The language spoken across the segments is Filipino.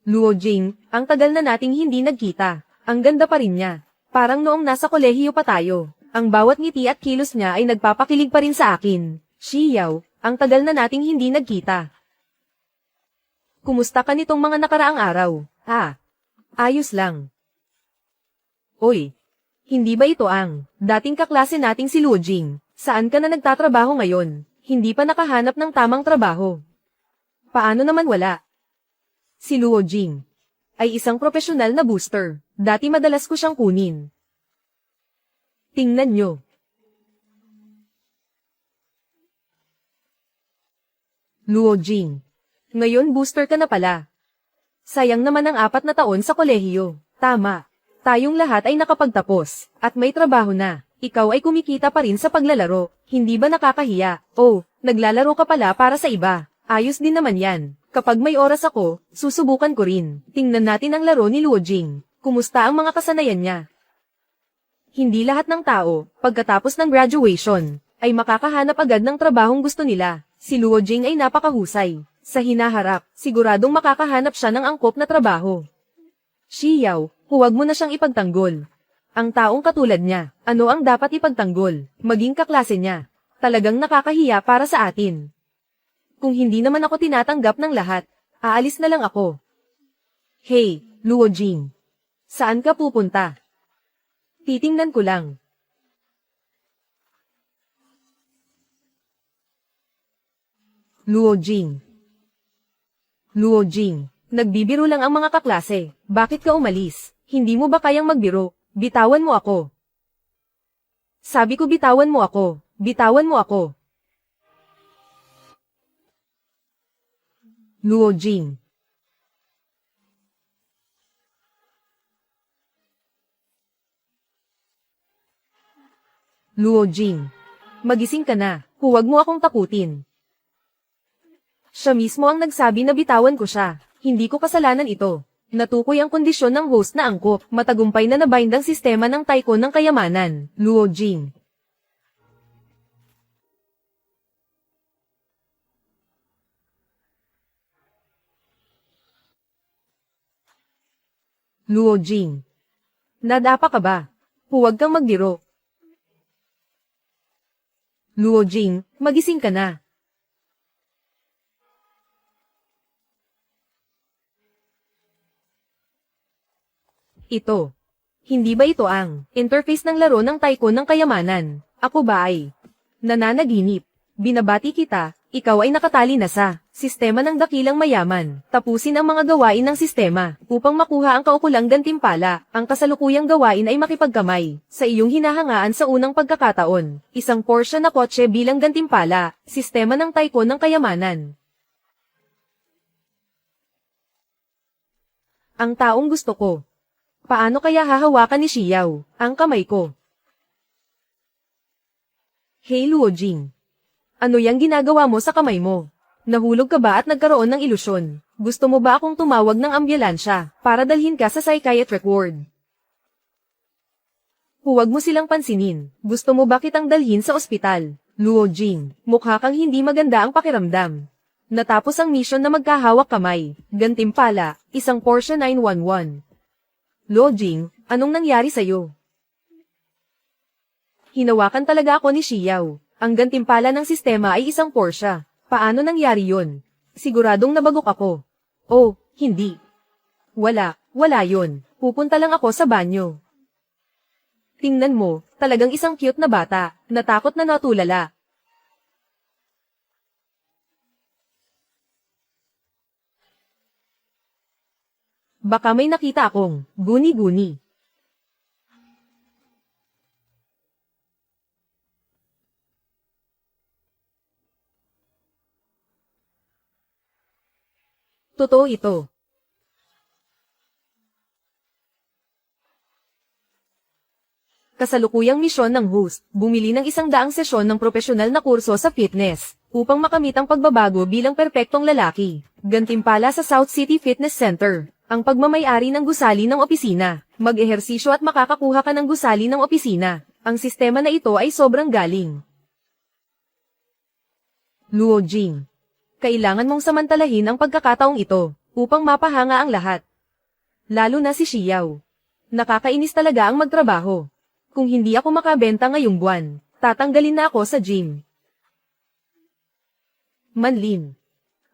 Luo Jing, ang tagal na nating hindi nagkita. Ang ganda pa rin niya. Parang noong nasa kolehiyo pa tayo. Ang bawat ngiti at kilos niya ay nagpapakilig pa rin sa akin. Xiao, ang tagal na nating hindi nagkita. Kumusta ka nitong mga nakaraang araw? Ayos lang. Oy, hindi ba ito ang dating kaklase nating si Luo Jing? Saan ka na nagtatrabaho ngayon? Hindi pa nakahanap ng tamang trabaho. Paano naman wala? Si Luo Jing ay isang profesional na booster. Dati madalas ko siyang kunin. Tingnan nyo. Luo Jing. Ngayon booster ka na pala. Sayang naman ang 4 na taon sa kolehiyo. Tama. Tayong lahat ay nakapagtapos, at may trabaho na. Ikaw ay kumikita pa rin sa paglalaro. Hindi ba nakakahiya? Oh, naglalaro ka pala para sa iba. Ayos din naman yan. Kapag may oras ako, susubukan ko rin. Tingnan natin ang laro ni Luo Jing. Kumusta ang mga kasanayan niya? Hindi lahat ng tao, pagkatapos ng graduation, ay makakahanap agad ng trabahong gusto nila. Si Luo Jing ay napakahusay. Sa hinaharap, siguradong makakahanap siya ng angkop na trabaho. Xiao, huwag mo na siyang ipagtanggol. Ang taong katulad niya, ano ang dapat ipagtanggol? Maging kaklase niya. Talagang nakakahiya para sa atin. Kung hindi naman ako tinatanggap ng lahat, aalis na lang ako. Hey, Luo Jing. Saan ka pupunta? Titingnan ko lang. Luo Jing. Luo Jing, nagbibiro lang ang mga kaklase. Bakit ka umalis? Hindi mo ba kayang magbiro? Bitawan mo ako. Sabi ko bitawan mo ako. Bitawan mo ako. Luo Jing. Luo Jing. Magising ka na. Huwag mo akong takutin. Siya mismo ang nagsabi na bitawan ko siya. Hindi ko kasalanan ito. Natukoy ang kondisyon ng host na angkop. Matagumpay na nabind ang sistema ng Taiko ng kayamanan. Luo Jing. Luo Jing. Nadapa ka ba? Huwag kang magbiro. Luo Jing, magising ka na. Ito. Hindi ba ito ang interface ng laro ng Taiko ng kayamanan? Ako ba ay nananaginip? Binabati kita, ikaw ay nakatali na sa sistema ng dakilang mayaman. Tapusin ang mga gawain ng sistema upang makuha ang kaukulang gantimpala. Ang kasalukuyang gawain ay makipagkamay sa iyong hinahangaan sa unang pagkakataon. Isang Porsche na kotse bilang gantimpala. Sistema ng Taiko ng kayamanan. Ang taong gusto ko. Paano kaya hahawakan ni Xiao ang kamay ko? Hey Luo Jing. Ano yang ginagawa mo sa kamay mo? Nahulog ka ba at nagkaroon ng ilusyon? Gusto mo ba akong tumawag ng ambulansya para dalhin ka sa psychiatric ward? Huwag mo silang pansinin. Gusto mo ba kitang dalhin sa ospital? Luo Jing, mukha kang hindi maganda ang pakiramdam. Natapos ang mission na magkahawak kamay. Gantimpala, isang Porsche 911. Luo Jing, anong nangyari sa'yo? Hinawakan talaga ako ni Xiao. Ang gantimpala ng sistema ay isang Porsche. Paano nangyari yon? Siguradong nabagok ako. Oh, hindi. Wala yon. Pupunta lang ako sa banyo. Tingnan mo, talagang isang cute na bata, natakot na natulala. Baka may nakita akong guni-guni. Totoo ito. Kasalukuyang misyon ng host, bumili ng 100 sesyon ng propesyonal na kurso sa fitness, upang makamit ang pagbabago bilang perpektong lalaki. Gantimpala sa South City Fitness Center, ang pagmamay-ari ng gusali ng opisina. Mag-ehersisyo at makakakuha ka ng gusali ng opisina. Ang sistema na ito ay sobrang galing. Luo Jing. Kailangan mong samantalahin ang pagkakataong ito. upang mapahanga ang lahat. Lalo na si Xiao. Nakakainis talaga ang magtrabaho. Kung hindi ako makabenta ngayong buwan, tatanggalin na ako sa gym. Manlin.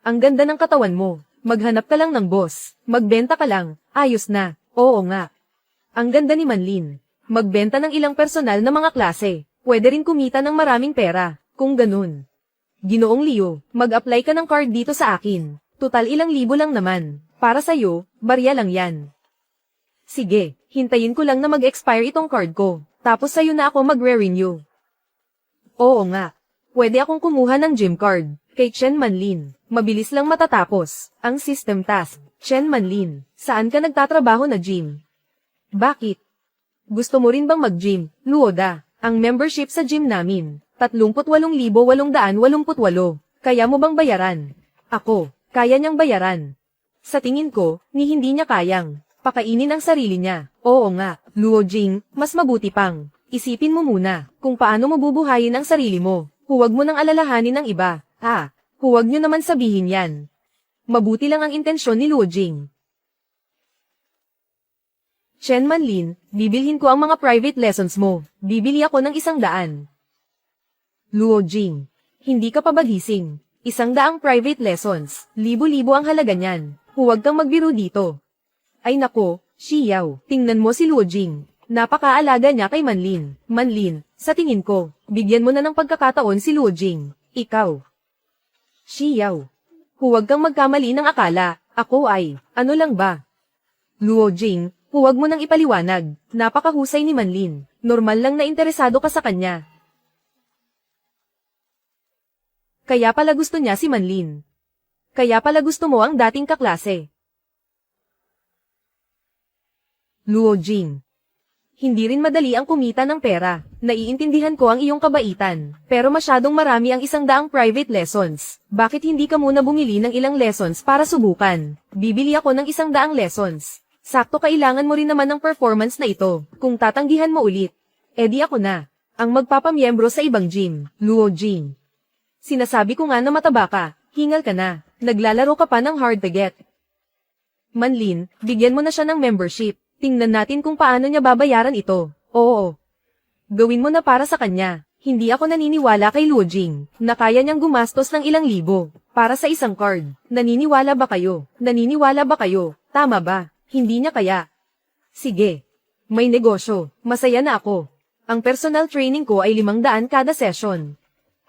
Ang ganda ng katawan mo. Maghanap ka lang ng boss. Magbenta ka lang. Ayos na. Oo nga. Ang ganda ni Manlin. Magbenta ng ilang personal na mga klase. Pwede rin kumita ng maraming pera. Kung ganun. Ginoong Leo, mag-apply ka ng card dito sa akin. Tutal ilang libo lang naman. Para sa'yo, barya lang yan. Sige, hintayin ko lang na mag-expire itong card ko. Tapos sa'yo na ako magre-renew. Oo nga. Pwede akong kumuha ng gym card. Kay Chen Manlin. Mabilis lang matatapos. Ang system task. Chen Manlin, saan ka nagtatrabaho na gym? Bakit? Gusto mo rin bang mag-gym, Luoda? Ang membership sa gym namin, 38,888. Kaya mo bang bayaran? Ako, kaya niyang bayaran. Sa tingin ko, hindi niya kayang pakainin ang sarili niya. Oo nga, Luo Jing, mas mabuti pang. Isipin mo muna, kung paano mo bubuhayin ang sarili mo. Huwag mo nang alalahanin ng iba. Huwag niyo naman sabihin yan. Mabuti lang ang intensyon ni Luo Jing. Chen Manlin, bibilhin ko ang mga private lessons mo. Bibili ako ng 100. Luo Jing, hindi ka pa ba gising? 100 private lessons, libo-libo ang halaga niyan. Huwag kang magbiro dito. Ay nako, Xiao, tingnan mo si Luo Jing. Napakaalaga niya kay Manlin. Manlin, sa tingin ko, bigyan mo na ng pagkakataon si Luo Jing. Ikaw. Xiao. Huwag kang magkamali ng akala. Ako ay, ano lang ba? Luo Jing, huwag mo nang ipaliwanag. Napakahusay ni Manlin. Normal lang na interesado ka sa kanya. Kaya pala gusto niya si Manlin. Kaya pala gusto mo ang dating kaklase. Luo Jing. Hindi rin madali ang kumita ng pera. Naiintindihan ko ang iyong kabaitan. Pero masyadong marami ang 100 private lessons. Bakit hindi ka muna bumili ng ilang lessons para subukan? Bibili ako ng 100 lessons. Sakto kailangan mo rin naman ng performance na ito. Kung tatanggihan mo ulit, edi ako na ang magpapamiyembro sa ibang gym. Luo Jing. Sinasabi ko nga na mataba ka. Hingal ka na. Naglalaro ka pa ng hard to get. Manlin, bigyan mo na siya ng membership. Tingnan natin kung paano niya babayaran ito. Oo. Gawin mo na para sa kanya. Hindi ako naniniwala kay Luo Jing na kaya niyang gumastos ng ilang libo para sa isang card. Naniniwala ba kayo? Naniniwala ba kayo? Tama ba? Hindi niya kaya. Sige. May negosyo. Masaya na ako. Ang personal training ko ay 500 kada session.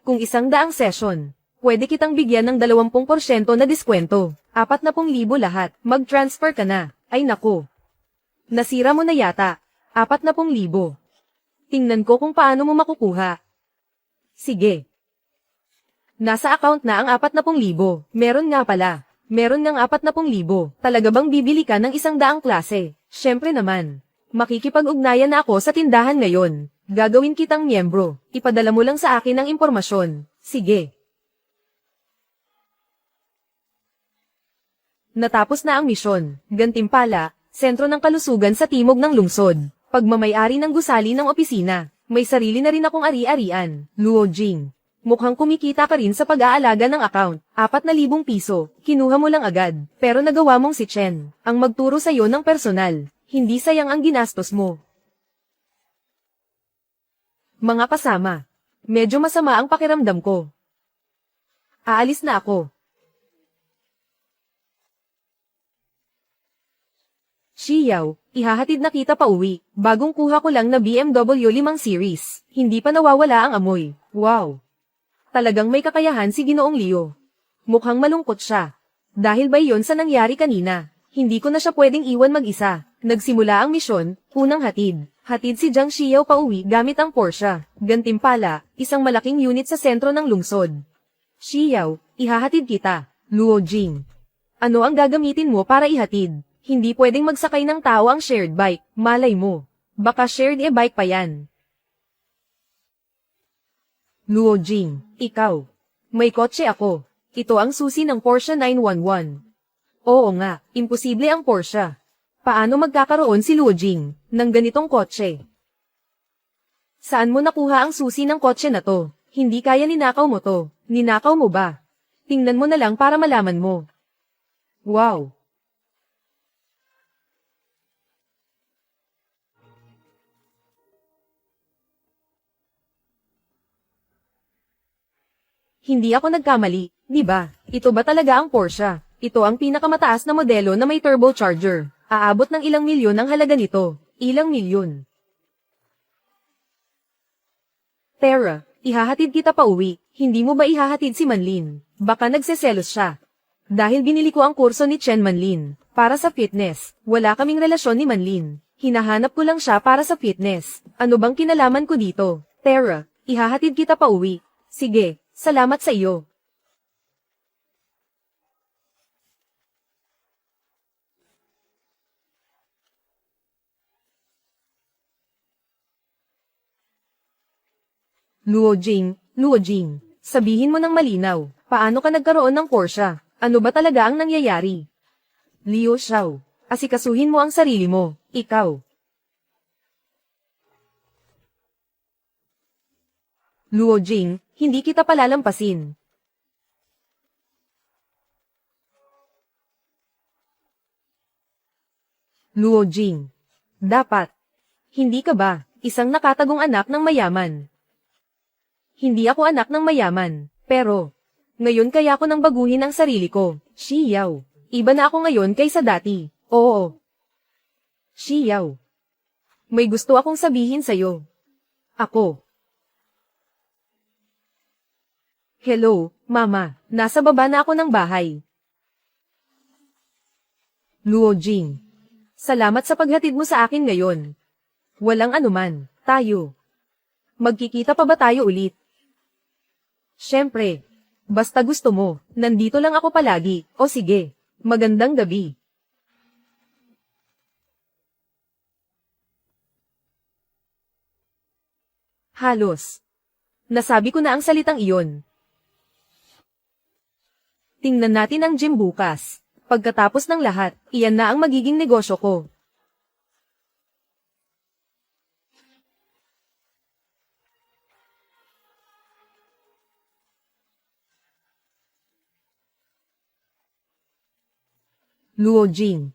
Kung 100 session, pwede kitang bigyan ng 20% na diskwento. 40,000 lahat. Mag-transfer ka na. Ay nako. Nasira mo na yata. 40,000. Tingnan ko kung paano mo makukuha. Sige. Nasa account na ang 40,000. Meron nga pala. Meron ng 40,000. Talaga bang bibili ka ng 100 klase? Syempre naman. Makikipag-ugnayan na ako sa tindahan ngayon. Gagawin kitang miyembro. Ipadala mo lang sa akin ang impormasyon. Sige. Natapos na ang misyon. Gantimpala, sentro ng kalusugan sa timog ng lungsod. Pagmamayari ng gusali ng opisina. May sarili na rin akong ari-arian. Luo Jing. Mukhang kumikita ka rin sa pag-aalaga ng account. 4,000 piso. Kinuha mo lang agad. Pero nagawa mong si Chen ang magturo sa'yo ng personal. Hindi sayang ang ginastos mo. Mga kasama. Medyo masama ang pakiramdam ko. Aalis na ako. Xiao, ihahatid na kita pa uwi. Bagong kuha ko lang na BMW 5 Series. Hindi pa nawawala ang amoy. Wow! Talagang may kakayahan si Ginoong Leo. Mukhang malungkot siya. Dahil ba iyon sa nangyari kanina? Hindi ko na siya pwedeng iwan mag-isa. Nagsimula ang misyon, unang hatid. Hatid si Jiang Xiao pa uwi gamit ang Porsche. Gantimpala, isang malaking unit sa sentro ng lungsod. Xiao, ihahatid kita. Luo Jing. Ano ang gagamitin mo para ihatid? Hindi pwedeng magsakay ng tao ang shared bike, malay mo. Baka shared e-bike pa yan. Luo Jing, ikaw. May kotse ako. Ito ang susi ng Porsche 911. Oo nga, imposible ang Porsche. Paano magkakaroon si Luo Jing ng ganitong kotse? Saan mo nakuha ang susi ng kotse na to? Hindi kaya ninakaw mo to. Ninakaw mo ba? Tingnan mo na lang para malaman mo. Wow! Hindi ako nagkamali, di ba? Ito ba talaga ang Porsche? Ito ang pinakamataas na modelo na may turbocharger. Aabot ng ilang milyon ang halaga nito. Ilang milyon. Tara, ihahatid kita pa uwi. Hindi mo ba ihahatid si Manlin? Baka nagseselos siya. Dahil binili ko ang kurso ni Chen Manlin. Para sa fitness. Wala kaming relasyon ni Manlin. Hinahanap ko lang siya para sa fitness. Ano bang kinalaman ko dito? Tara, ihahatid kita pa uwi. Sige, salamat sa iyo. Luo Jing, sabihin mo ng malinaw, paano ka nagkaroon ng Porsche? Ano ba talaga ang nangyayari? Liu Xiao, asikasuhin mo ang sarili mo, ikaw. Luo Jing, hindi kita palalampasin. Luo Jing, dapat. Hindi ka ba, isang nakatagong anak ng mayaman? Hindi ako anak ng mayaman, pero, ngayon kaya ko nang baguhin ang sarili ko, Shi Yao. Iba na ako ngayon kaysa dati, oo. Shi Yao. May gusto akong sabihin sa'yo. Ako. Hello, Mama, nasa baba na ako ng bahay. Luo Jing. Salamat sa paghatid mo sa akin ngayon. Walang anuman, tayo. Magkikita pa ba tayo ulit? Siyempre. Basta gusto mo, nandito lang ako palagi, o sige. Magandang gabi. Halos. Nasabi ko na ang salitang iyon. Tingnan natin ang gym bukas. Pagkatapos ng lahat, iyan na ang magiging negosyo ko. Luo Jing.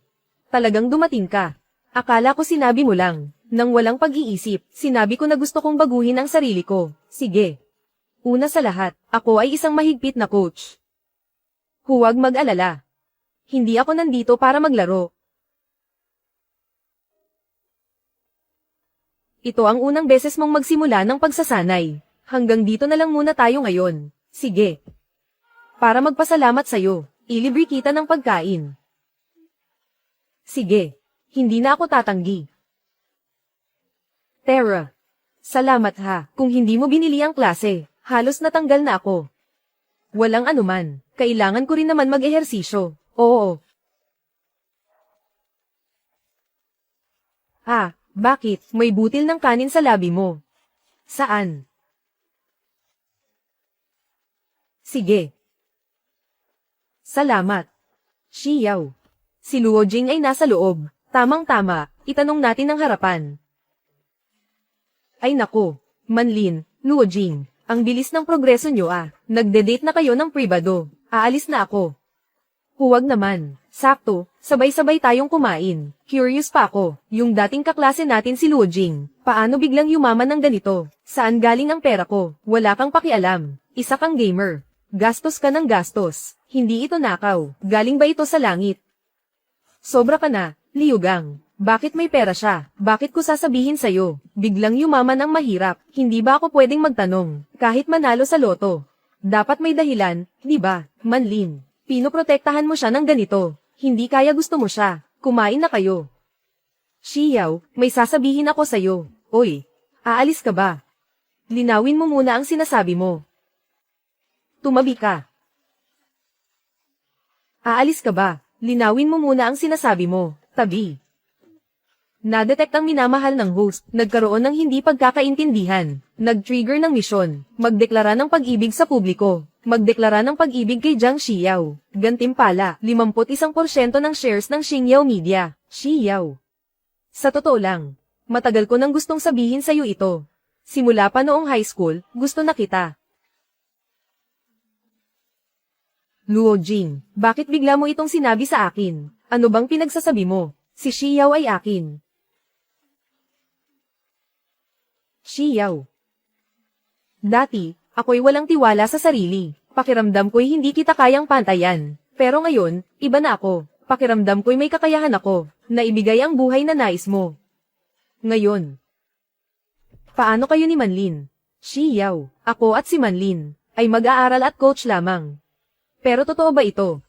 Talagang dumating ka. Akala ko sinabi mo lang. Nang walang pag-iisip, sinabi ko na gusto kong baguhin ang sarili ko. Sige. Una sa lahat, ako ay isang mahigpit na coach. Huwag mag-alala. Hindi ako nandito para maglaro. Ito ang unang beses mong magsimula ng pagsasanay. Hanggang dito na lang muna tayo ngayon. Sige. Para magpasalamat sa'yo, ilibre kita ng pagkain. Sige. Hindi na ako tatanggi. Tara. Salamat ha. Kung hindi mo binili ang klase, halos natanggal na ako. Walang anuman. Kailangan ko rin naman mag-ehersisyo. Oo. Bakit? May butil ng kanin sa labi mo. Saan? Sige. Salamat. Shi Yao. Si Luo Jing ay nasa loob. Tamang-tama, itanong natin ang harapan. Ay nako, Manlin, Luo Jing, ang bilis ng progreso nyo Nagde-date na kayo ng pribado. Aalis na ako. Huwag naman. Sakto, sabay-sabay tayong kumain. Curious pa ako, yung dating kaklase natin si Luo Jing. Paano biglang yumaman ng ganito? Saan galing ang pera ko? Wala kang pakialam. Isa kang gamer. Gastos ka ng gastos. Hindi ito nakaw. Galing ba ito sa langit? Sobra ka na, Liu Gang. Bakit may pera siya? Bakit ko sasabihin sa'yo? Biglang yumaman ang mahirap. Hindi ba ako pwedeng magtanong? Kahit manalo sa loto. Dapat may dahilan, di ba, Manlin? Pinoprotektahan mo siya ng ganito. Hindi kaya gusto mo siya. Kumain na kayo. Shi Yao, may sasabihin ako sa'yo. Oy, aalis ka ba? Linawin mo muna ang sinasabi mo. Tumabi ka. Aalis ka ba? Linawin mo muna ang sinasabi mo. Tabi. Nadetect ang minamahal ng host. Nagkaroon ng hindi pagkakaintindihan. Nag-trigger ng misyon. Magdeklara ng pag-ibig sa publiko. Magdeklara ng pag-ibig kay Jiang Xiao. Gantimpala, 51% ng shares ng Xingyao Media. Xiao. Sa totoo lang, matagal ko nang gustong sabihin sa'yo ito. Simula pa noong high school, gusto na kita. Luo Jing, bakit bigla mo itong sinabi sa akin? Ano bang pinagsasabi mo? Si Xiao ay akin. Xiao. Dati, ako'y walang tiwala sa sarili. Pakiramdam ko'y hindi kita kayang pantayan. Pero ngayon, iba na ako. Pakiramdam ko'y may kakayahan ako, na ibigay ang buhay na nais mo. Ngayon. Paano kayo ni Manlin? Shi Yao, ako at si Manlin, ay mag-aaral at coach lamang. Pero totoo ba ito?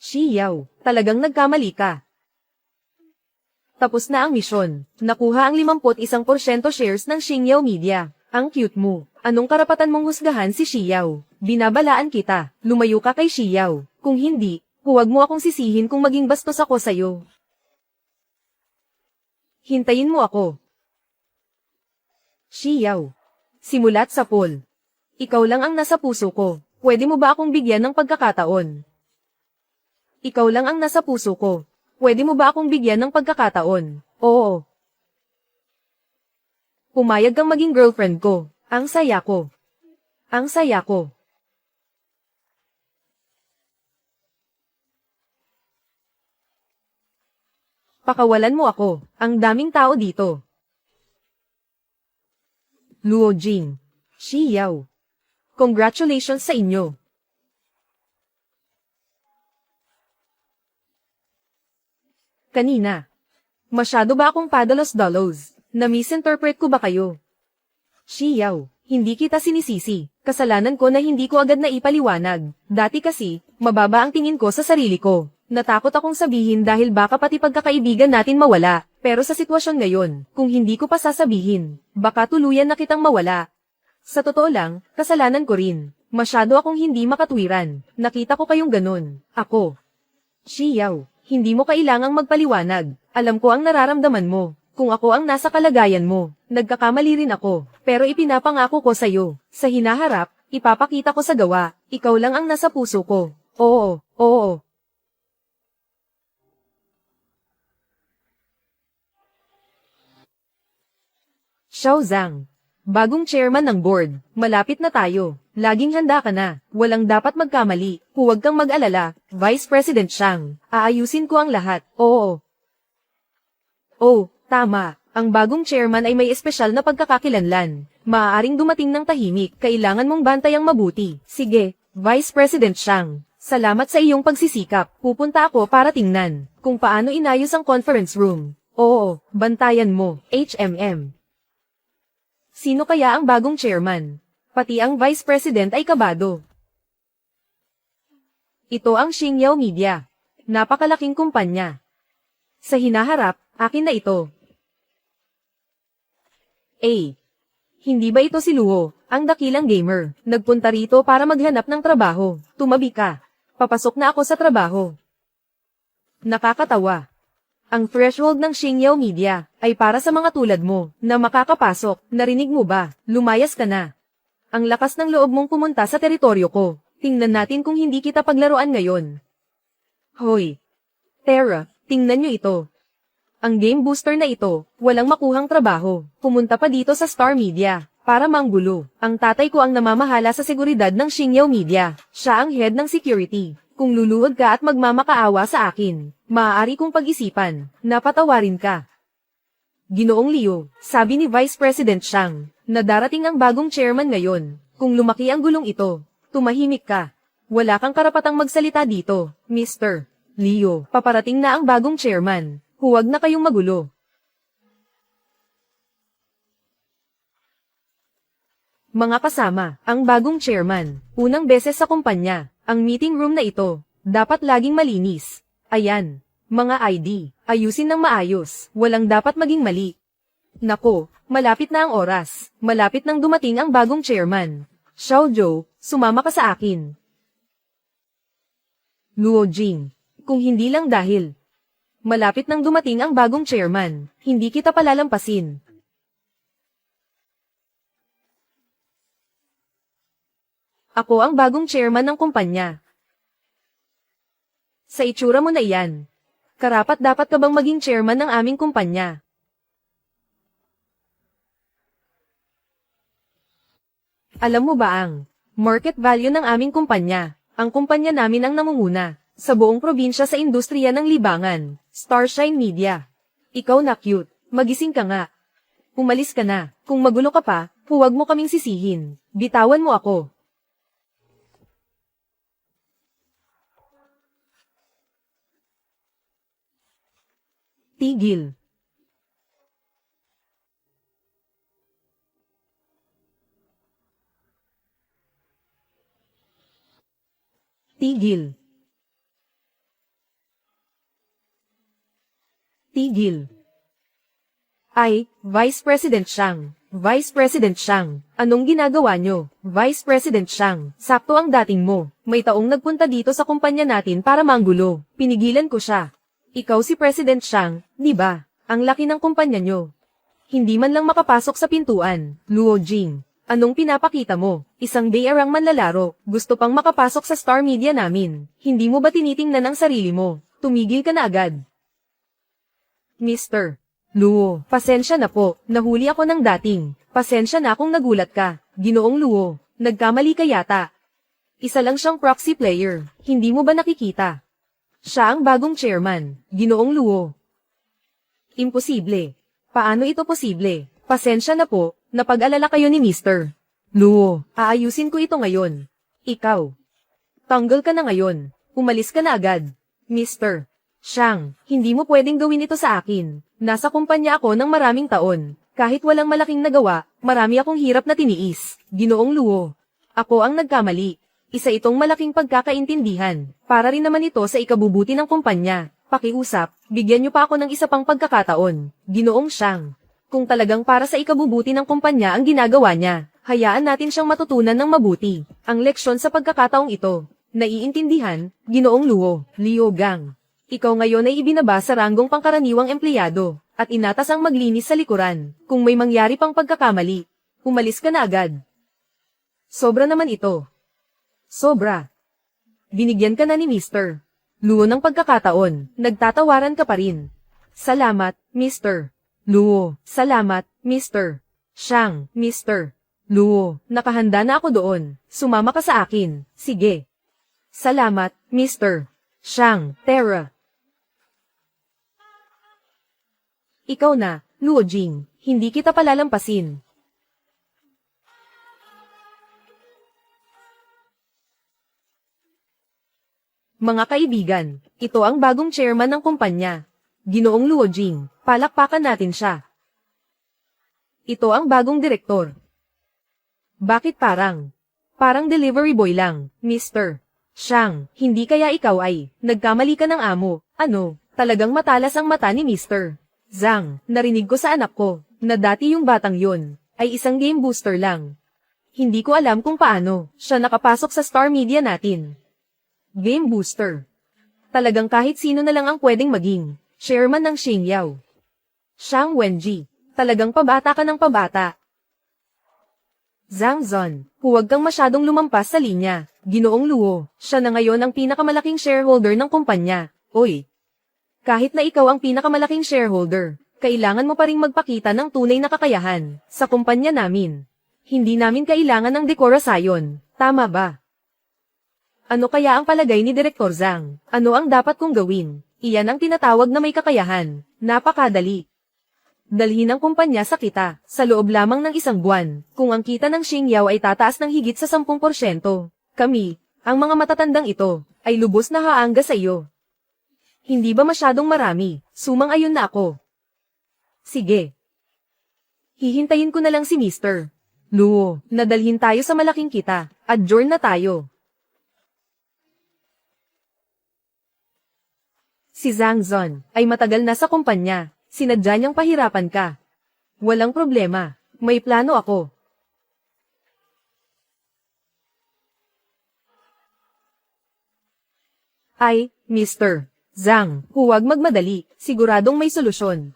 Shi Yao, talagang nagkamali ka. Tapos na ang misyon. Nakuha ang 51% shares ng Xingyao Media. Ang cute mo. Anong karapatan mong husgahan si Shi Yao? Binabalaan kita. Lumayo ka kay Shi Yao. Kung hindi, huwag mo akong sisihin kung maging bastos ako sa'yo. Hintayin mo ako. Shi Yao. Simulat sa poll. Ikaw lang ang nasa puso ko. Pwede mo ba akong bigyan ng pagkakataon? Ikaw lang ang nasa puso ko. Pwede mo ba akong bigyan ng pagkakataon? Oo. Pumayag kang maging girlfriend ko. Ang saya ko. Ang saya ko. Pakawalan mo ako. Ang daming tao dito. Luo Jing. Shi Yao. Congratulations sa inyo. Kanina. Masyado ba akong padalos-dalos? Na-misinterpret ko ba kayo? Shi Yao, hindi kita sinisisi. Kasalanan ko na hindi ko agad na ipaliwanag. Dati kasi, mababa ang tingin ko sa sarili ko. Natakot akong sabihin dahil baka pati pagkakaibigan natin mawala. Pero sa sitwasyon ngayon, kung hindi ko pa sasabihin, baka tuluyan na kitang mawala. Sa totoo lang, kasalanan ko rin. Masyado akong hindi makatwiran. Nakita ko kayong ganun. Ako. Shi Yao, hindi mo kailangang magpaliwanag. Alam ko ang nararamdaman mo. Kung ako ang nasa kalagayan mo, nagkakamali rin ako. Pero ipinapangako ko sa'yo. Sa hinaharap, ipapakita ko sa gawa. Ikaw lang ang nasa puso ko. Oo, oo. Xiao Zhang. Bagong chairman ng board. Malapit na tayo. Laging handa ka na. Walang dapat magkamali. Huwag kang mag-alala. Vice President Xiang. Aayusin ko ang lahat. Oo. Oh, tama. Ang bagong chairman ay may espesyal na pagkakakilanlan. Maaaring dumating ng tahimik. Kailangan mong bantayang mabuti. Sige, Vice President Xiang. Salamat sa iyong pagsisikap. Pupunta ako para tingnan kung paano inayos ang conference room. Oo, bantayan mo. HMM. Sino kaya ang bagong chairman? Pati ang Vice President ay kabado. Ito ang Xingyao Media. Napakalaking kumpanya. Sa hinaharap, akin na ito. Hindi ba ito si Luo, ang dakilang gamer? Nagpunta rito para maghanap ng trabaho. Tumabi ka. Papasok na ako sa trabaho. Nakakatawa. Ang threshold ng Xingyao Media ay para sa mga tulad mo na makakapasok. Narinig mo ba? Lumayas ka na. Ang lakas ng loob mong pumunta sa teritoryo ko. Tingnan natin kung hindi kita paglaruan ngayon. Hoy. Terra, tingnan nyo ito. Ang game booster na ito, walang makuhang trabaho. Pumunta pa dito sa Star Media para manggulo. Ang tatay ko ang namamahala sa seguridad ng Xingyao Media. Siya ang head ng security. Kung luluhod ka at magmamakaawa sa akin, maaari kong pag-isipan. Napatawarin ka. Ginoong Liu, sabi ni Vice President Xiang, na darating ang bagong chairman ngayon. Kung lumaki ang gulong ito, tumahimik ka. Wala kang karapatang magsalita dito, Mr. Liu. Paparating na ang bagong chairman. Huwag na kayong magulo. Mga kasama, ang bagong chairman, unang beses sa kumpanya, ang meeting room na ito, dapat laging malinis. Ayan, mga ID, ayusin ng maayos, walang dapat maging mali. Nako, malapit na ang oras, malapit nang dumating ang bagong chairman. Xiao Zhou, sumama ka sa akin. Luo Jing, kung hindi lang dahil malapit nang dumating ang bagong chairman, hindi kita palalampasin. Ako ang bagong chairman ng kumpanya. Sa itsura mo na iyan, karapat dapat ka bang maging chairman ng aming kumpanya? Alam mo ba ang market value ng aming kumpanya? Ang kumpanya namin ang namumuna sa buong probinsya sa industriya ng libangan, Starshine Media. Ikaw na cute, magising ka nga. Umalis ka na. Kung magulo ka pa, huwag mo kaming sisihin. Bitawan mo ako. Tigil. Tigil. Tigil. Ay, Vice President Xiang. Vice President Xiang, anong ginagawa nyo? Vice President Xiang, sakto ang dating mo. May taong nagpunta dito sa kumpanya natin para manggulo. Pinigilan ko siya. Ikaw si President Xiang, di ba? Ang laki ng kumpanya nyo. Hindi man lang makapasok sa pintuan. Luo Jing, anong pinapakita mo? Isang bayarang manlalaro, gusto pang makapasok sa Star Media namin. Hindi mo ba tinitingnan ang sarili mo? Tumigil ka na agad. Mr. Luo, pasensya na po, nahuli ako ng dating. Pasensya na kung nagulat ka. Ginoong Luo, nagkamali ka yata. Isa lang siyang proxy player, hindi mo ba nakikita? Siya ang bagong chairman, Ginoong Luo. Imposible. Paano ito posible? Pasensya na po, napag-alala kayo ni Mr. Luo, aayusin ko ito ngayon. Ikaw. Tanggal ka na ngayon. Umalis ka na agad. Mr. Xiang, hindi mo pwedeng gawin ito sa akin. Nasa kumpanya ako ng maraming taon. Kahit walang malaking nagawa, marami akong hirap na tiniis. Ginoong Luo. Ako ang nagkamali. Isa itong malaking pagkakaintindihan. Para rin naman ito sa ikabubuti ng kumpanya. Pakiusap, bigyan niyo pa ako ng isa pang pagkakataon. Ginoong Xiang. Kung talagang para sa ikabubuti ng kumpanya ang ginagawa niya, hayaan natin siyang matutunan ng mabuti. Ang leksyon sa pagkakataong ito. Naiintindihan, Ginoong Luo, Liu Gang. Ikaw ngayon ay ibinaba sa ranggong pangkaraniwang empleyado, at inatas ang maglinis sa likuran. Kung may mangyari pang pagkakamali, umalis ka na agad. Sobra naman ito. Sobra. Binigyan ka na ni Mr. Luo ng pagkakataon, nagtatawaran ka pa rin. Salamat, Mr. Luo. Salamat, Mr. Xiang, Mr. Luo. Nakahanda na ako doon. Sumama ka sa akin. Sige. Salamat, Mr. Xiang, Terra. Ikaw na, Luo Jing, hindi kita palalampasin. Mga kaibigan, ito ang bagong chairman ng kumpanya. Ginoong Luo Jing, palakpakan natin siya. Ito ang bagong direktor. Bakit parang delivery boy lang, Mr. Xiang, hindi kaya ikaw ay, nagkamali ka ng amo, ano, talagang matalas ang mata ni Mr. Zhang, narinig ko sa anak ko, na dati yung batang yun, ay isang game booster lang. Hindi ko alam kung paano, siya nakapasok sa Star Media natin. Game booster. Talagang kahit sino na lang ang pwedeng maging, chairman ng Xingyao. Xiang Wenji, talagang pabata ka ng pabata. Zhang Zon, huwag kang masyadong lumampas sa linya. Ginoong Luo, siya na ngayon ang pinakamalaking shareholder ng kumpanya. Oy! Kahit na ikaw ang pinakamalaking shareholder, kailangan mo pa ring magpakita ng tunay na kakayahan sa kumpanya namin. Hindi namin kailangan ng dekorasyon, tama ba? Ano kaya ang palagay ni Direktor Zhang? Ano ang dapat kong gawin? Iyan ang tinatawag na may kakayahan. Napakadali. Dalhin ang kumpanya sa kita, sa loob lamang ng isang buwan, kung ang kita ng Xingyao ay tataas ng higit sa 10%. Kami, ang mga matatandang ito, ay lubos na haangga sa iyo. Hindi ba masyadong marami? Sumang-ayon na ako. Sige. Hihintayin ko na lang si Mr. Luo, nadalhin tayo sa malaking kita. Adjourn na tayo. Si Zhang Zon ay matagal na sa kumpanya. Sinadya niyang pahirapan ka. Walang problema. May plano ako. Ay, Mr. Zhang, huwag magmadali. Siguradong may solusyon.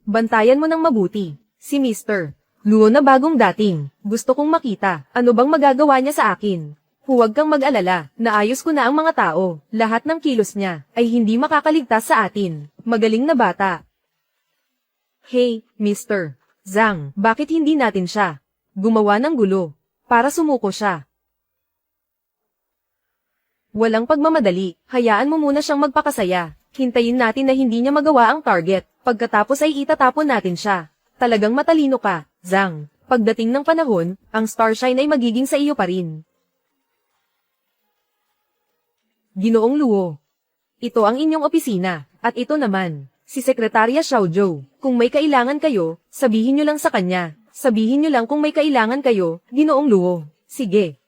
Bantayan mo ng mabuti. Si Mr. Luo na bagong dating. Gusto kong makita. Ano bang magagawa niya sa akin? Huwag kang mag-alala. Naayos ko na ang mga tao. Lahat ng kilos niya ay hindi makakaligtas sa atin. Magaling na bata. Hey, Mr. Zhang, bakit hindi natin siya gumawa ng gulo para sumuko siya? Walang pagmamadali, hayaan mo muna siyang magpakasaya. Hintayin natin na hindi niya magawa ang target, pagkatapos ay itatapon natin siya. Talagang matalino ka, Zhang. Pagdating ng panahon, ang Starshine ay magiging sa iyo pa rin. Ginoong Luo. Ito ang inyong opisina, at ito naman, si Sekretarya Xiaozhou. Kung may kailangan kayo, sabihin nyo lang sa kanya. Sabihin nyo lang kung may kailangan kayo, Ginoong Luo. Sige.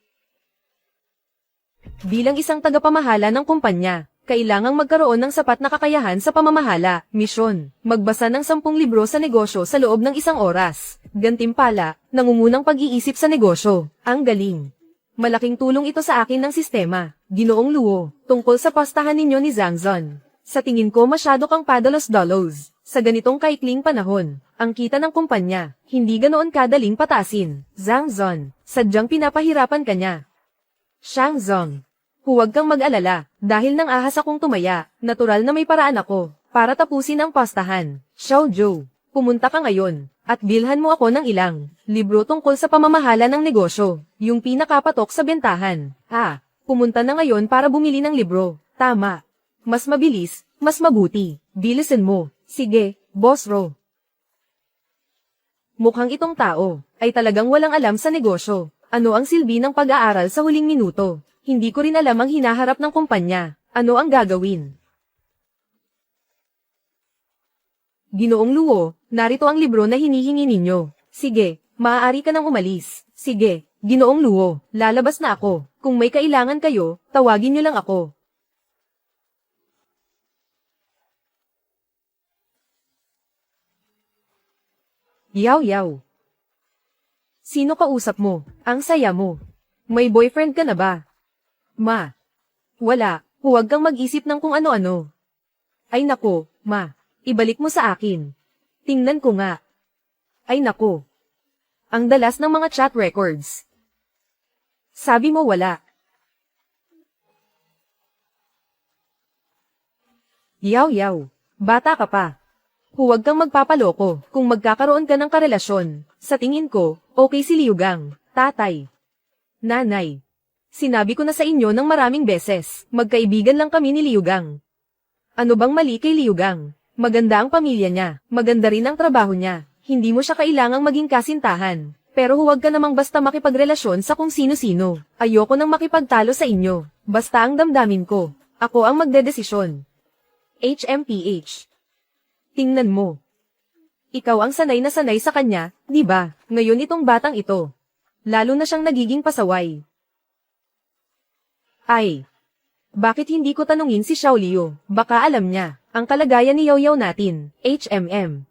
Bilang isang tagapamahala ng kumpanya, kailangang magkaroon ng sapat na kakayahan sa pamamahala. Misyon, magbasa ng 10 libro sa negosyo sa loob ng 1 oras. Gantimpala, nangungunang pag-iisip sa negosyo. Ang galing. Malaking tulong ito sa akin ng sistema, Ginoong Luo, tungkol sa postahan ninyo ni Zhang Zon. Sa tingin ko masyado kang padalos-dalos. Sa ganitong kaikling panahon, ang kita ng kumpanya, hindi ganoon kadaling patasin. Zhang Zon, sadyang pinapahirapan ka niya. Shang Zong, huwag kang mag-alala, dahil nang ahas akong tumaya, natural na may paraan ako, para tapusin ang postahan. Xiaozhou, pumunta ka ngayon, at bilhan mo ako ng ilang libro tungkol sa pamamahala ng negosyo, yung pinakapatok sa bentahan. Pumunta na ngayon para bumili ng libro. Tama. Mas mabilis, mas mabuti. Bilisin mo. Sige, Boss Ro. Mukhang itong tao ay talagang walang alam sa negosyo. Ano ang silbi ng pag-aaral sa huling minuto? Hindi ko rin alam ang hinaharap ng kumpanya. Ano ang gagawin? Ginoong Luo, narito ang libro na hinihingi ninyo. Sige, maaari ka nang umalis. Sige, Ginoong Luo, lalabas na ako. Kung may kailangan kayo, tawagin niyo lang ako. Yaw. Sino kausap mo? Ang saya mo. May boyfriend ka na ba? Ma. Wala, huwag kang mag-isip ng kung ano-ano. Ay nako, ma. Ibalik mo sa akin. Tingnan ko nga. Ay nako. Ang dalas ng mga chat records. Sabi mo wala. Yaw. Bata ka pa. Huwag kang magpapaloko kung magkakaroon ka ng karelasyon. Sa tingin ko, okay si Liugang, tatay. Nanay. Sinabi ko na sa inyo ng maraming beses, magkaibigan lang kami ni Liugang. Ano bang mali kay Liugang? Maganda ang pamilya niya, maganda rin ang trabaho niya. Hindi mo siya kailangang maging kasintahan. Pero huwag ka namang basta makipagrelasyon sa kung sino-sino. Ayoko nang makipagtalo sa inyo. Basta ang damdamin ko. Ako ang magdedesisyon. HMPH. Tingnan mo. Ikaw ang sanay na sanay sa kanya, di ba? Ngayon itong batang ito. Lalo na siyang nagiging pasaway. Ay. Bakit hindi ko tanungin si Xiao Liu? Baka alam niya, ang kalagayan ni Yaw natin, HMM.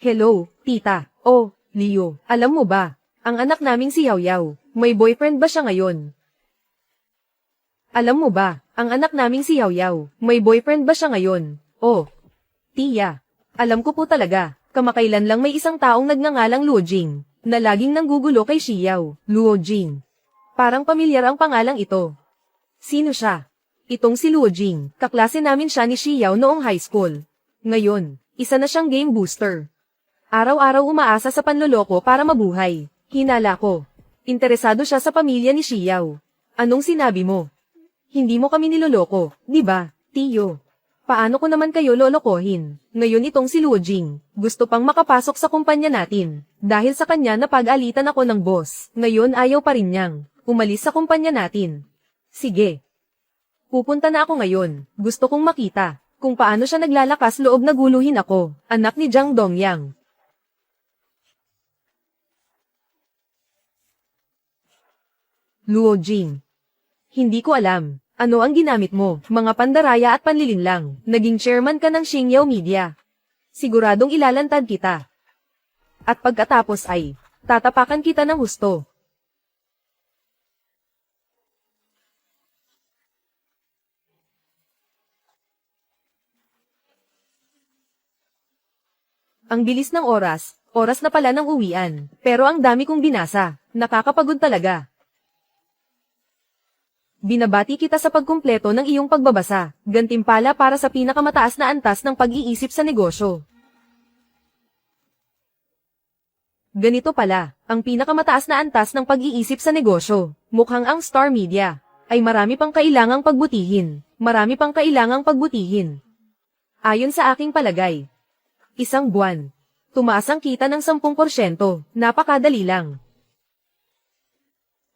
Hello, tita. Oh, Liu, alam mo ba? Ang anak naming si Yaw, may boyfriend ba siya ngayon? Alam mo ba, ang anak naming si Yaw, may boyfriend ba siya ngayon? Oh, tiya, alam ko po talaga, kamakailan lang may isang taong nagngangalang Luo Jing, na laging nanggugulo kay Xiao, Luo Jing. Parang pamilyar ang pangalang ito. Sino siya? Itong si Luo Jing, kaklase namin siya ni Xiao noong high school. Ngayon, isa na siyang game booster. Araw-araw umaasa sa panloloko para mabuhay. Hinala ko. Interesado siya sa pamilya ni Xiao. Anong sinabi mo? Hindi mo kami niloloko, di ba, tiyo? Paano ko naman kayo lolokohin? Ngayon itong si Luo Jing, gusto pang makapasok sa kumpanya natin. Dahil sa kanya napag-alitan ako ng boss. Ngayon ayaw pa rin niyang umalis sa kumpanya natin. Sige. Pupunta na ako ngayon. Gusto kong makita kung paano siya naglalakas loob na guluhin ako, anak ni Jiang Dongyang. Luo Jing. Hindi ko alam. Ano ang ginamit mo? Mga pandaraya at panlilinlang. Naging chairman ka ng Xingyao Media. Siguradong ilalantad kita. At pagkatapos ay, tatapakan kita ng husto. Ang bilis ng oras na pala ng uwian. Pero ang dami kong binasa. Nakakapagod talaga. Binabati kita sa pagkumpleto ng iyong pagbabasa, gantimpala para sa pinakamataas na antas ng pag-iisip sa negosyo. Ganito pala, ang pinakamataas na antas ng pag-iisip sa negosyo, mukhang ang Star Media. ay marami pang kailangang pagbutihin. Marami pang kailangang pagbutihin. Ayon sa aking palagay. Isang buwan. Tumaas ang kita ng 10%. Napakadali lang.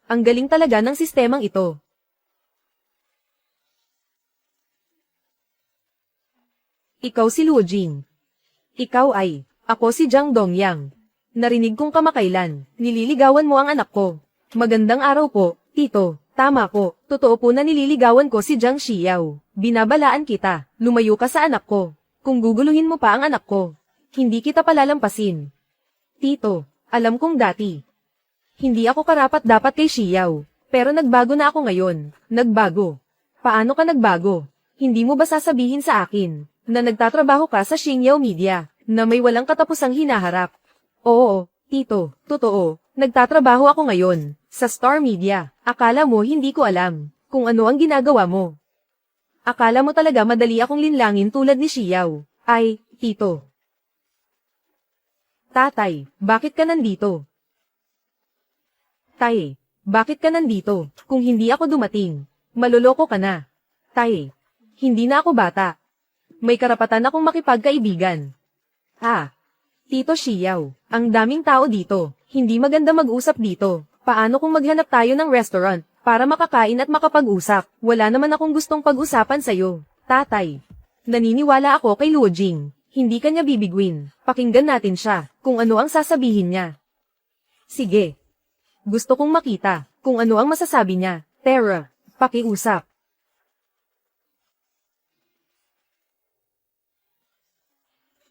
Ang galing talaga ng sistemang ito. Ikaw si Luo Jing. Ikaw ay, ako si Jiang Dongyang. Narinig kong kamakailan, nililigawan mo ang anak ko. Magandang araw po, tito. Tama po, totoo po na nililigawan ko si Jiang Xiao. Binabalaan kita, lumayo ka sa anak ko. Kung guguluhin mo pa ang anak ko, hindi kita palalampasin. Tito, alam kong dati. Hindi ako karapat-dapat kay Xiao, pero nagbago na ako ngayon. Nagbago. Paano ka nagbago? Hindi mo ba sasabihin sa akin na nagtatrabaho ka sa Xingyao Media, na may walang katapusang hinaharap? Oo, tito, totoo. Nagtatrabaho ako ngayon sa Star Media. Akala mo hindi ko alam kung ano ang ginagawa mo. Akala mo talaga madali akong linlangin tulad ni Xiao. Ay, tito. Tatay, bakit ka nandito? Tay, bakit ka nandito? Kung hindi ako dumating, maloloko ka na. Tay, hindi na ako bata. May karapatan akong makipagkaibigan. Tito Xiao, ang daming tao dito. Hindi maganda mag-usap dito. Paano kung maghanap tayo ng restaurant para makakain at makapag-usap? Wala naman akong gustong pag-usapan sa'yo. Tatay, naniniwala ako kay Luo Jing. Hindi kanya bibigwin. Pakinggan natin siya kung ano ang sasabihin niya. Sige. Gusto kong makita kung ano ang masasabi niya. Tara, pakiusap.